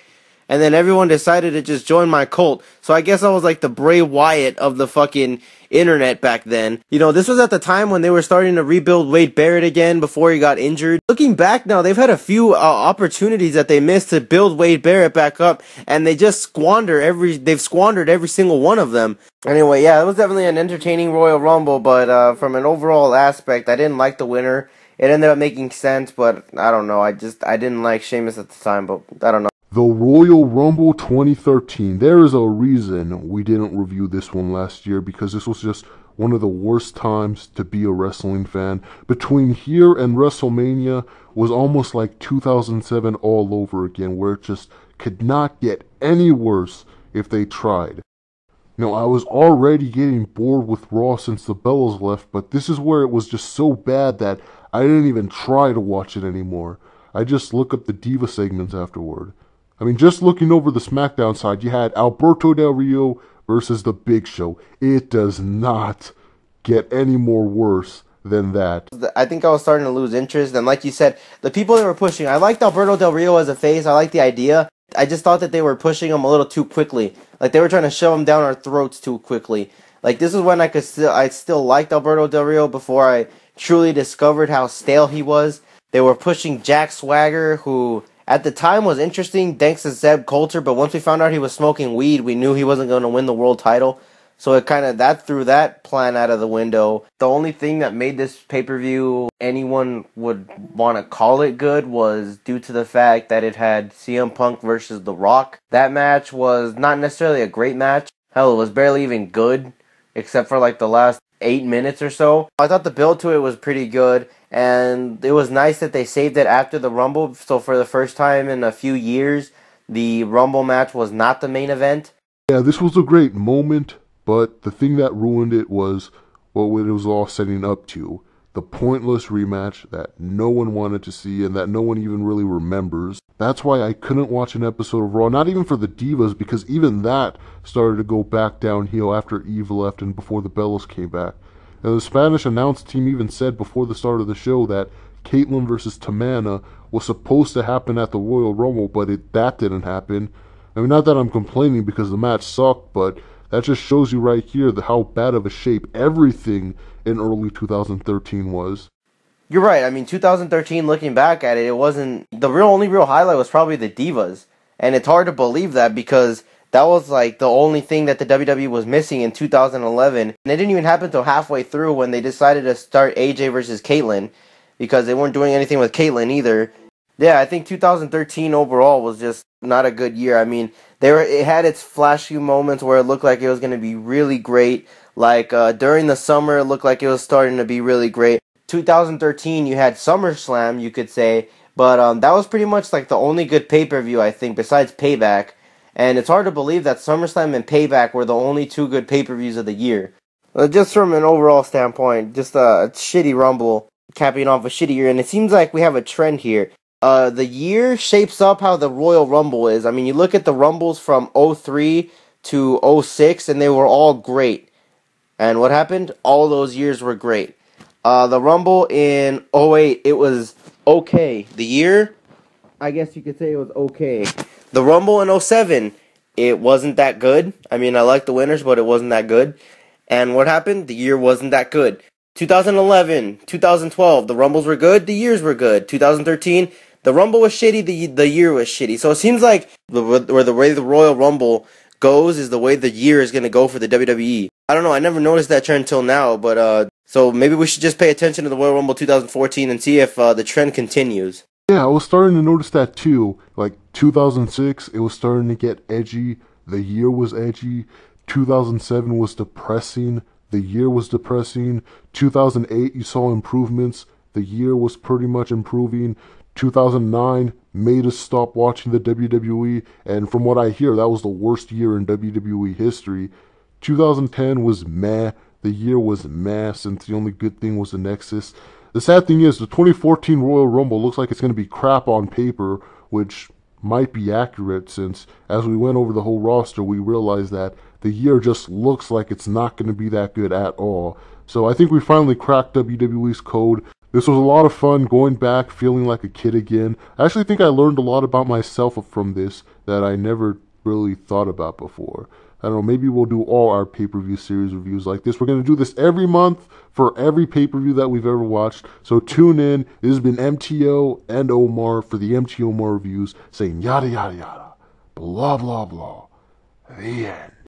And then everyone decided to just join my cult. So I guess I was the Bray Wyatt of the fucking internet back then. You know, this was at the time when they were starting to rebuild Wade Barrett again before he got injured. Looking back now, they've had a few opportunities that they missed to build Wade Barrett back up, and they just squandered every single one of them. Anyway, yeah, it was definitely an entertaining Royal Rumble, but from an overall aspect, I didn't like the winner. It ended up making sense, but I don't know. I didn't like Sheamus at the time, but I don't know. The Royal Rumble 2013. There is a reason we didn't review this one last year because this was just one of the worst times to be a wrestling fan. Between here and WrestleMania was almost like 2007 all over again, where it just could not get any worse if they tried. You know, I was already getting bored with Raw since the Bellas left, but this is where it was just so bad that I didn't even try to watch it anymore. I just look up the Diva segments afterward. I mean, just looking over the SmackDown side, you had Alberto Del Rio versus The Big Show. It does not get any more worse than that. I think I was starting to lose interest, and like you said, the people they were pushing, I liked Alberto Del Rio as a face, I liked the idea. I just thought that they were pushing him a little too quickly. They were trying to shove him down our throats too quickly. This is when I still liked Alberto Del Rio before I truly discovered how stale he was. They were pushing Jack Swagger, who at the time was interesting thanks to Zeb Coulter, but once we found out he was smoking weed, we knew he wasn't going to win the world title. So it kind of, that threw that plan out of the window. The only thing that made this pay-per-view anyone would want to call it good was due to the fact that it had CM Punk versus The Rock. That match was not necessarily a great match. Hell, it was barely even good, except for like the last 8 minutes or so. I thought the build to it was pretty good, and it was nice that they saved it after the Rumble. So for the first time in a few years, the Rumble match was not the main event. Yeah, this was a great moment. But the thing that ruined it was what it was all setting up to. The pointless rematch that no one wanted to see and that no one even really remembers. That's why I couldn't watch an episode of Raw, not even for the Divas, because even that started to go back downhill after Eve left and before the Bellas came back. And the Spanish announce team even said before the start of the show that Caitlyn versus Tamana was supposed to happen at the Royal Rumble, but that didn't happen. I mean, not that I'm complaining because the match sucked, but that just shows you right here how bad of a shape everything in early 2013 was. You're right. I mean, 2013, looking back at it, it wasn't... The only real highlight was probably the Divas. And it's hard to believe that because that was like the only thing that the WWE was missing in 2011. And it didn't even happen until halfway through when they decided to start AJ versus Caitlyn, because they weren't doing anything with Caitlyn either. Yeah, I think 2013 overall was just not a good year. I mean, it had its flashy moments where it looked like it was going to be really great. Like during the summer, it looked like it was starting to be really great. 2013, you had SummerSlam, you could say, but that was pretty much like the only good pay-per-view, I think, besides Payback. And it's hard to believe that SummerSlam and Payback were the only two good pay-per-views of the year. Just from an overall standpoint, just a shitty Rumble capping off a shitty year, and it seems like we have a trend here. The year shapes up how the Royal Rumble is. I mean, you look at the Rumbles from 03 to 06, and they were all great. And what happened? All those years were great. The Rumble in 08, it was okay. The year, I guess you could say it was okay. The Rumble in 07, it wasn't that good. I mean, I like the winners, but it wasn't that good. And what happened? The year wasn't that good. 2011, 2012, the Rumbles were good, the years were good. 2013, the Rumble was shitty, the year was shitty. So it seems like the way the Royal Rumble goes is the way the year is going to go for the WWE. I don't know, I never noticed that trend until now, but so maybe we should just pay attention to the Royal Rumble 2014 and see if the trend continues. Yeah, I was starting to notice that too. Like 2006, it was starting to get edgy. The year was edgy. 2007 was depressing. The year was depressing. 2008, you saw improvements. The year was pretty much improving. 2009 made us stop watching the WWE, and from what I hear, that was the worst year in WWE history. 2010 was meh. The year was meh, since the only good thing was the Nexus. The sad thing is, the 2014 Royal Rumble looks like it's going to be crap on paper, which might be accurate, since as we went over the whole roster, we realized that the year just looks like it's not going to be that good at all. So I think we finally cracked WWE's code. This was a lot of fun, going back, feeling like a kid again. I actually think I learned a lot about myself from this that I never really thought about before. I don't know, maybe we'll do all our pay-per-view series reviews like this. We're going to do this every month for every pay-per-view that we've ever watched. So tune in. This has been MTO and Omar for the MTO Omar reviews, saying yada yada yada, blah blah blah, the end.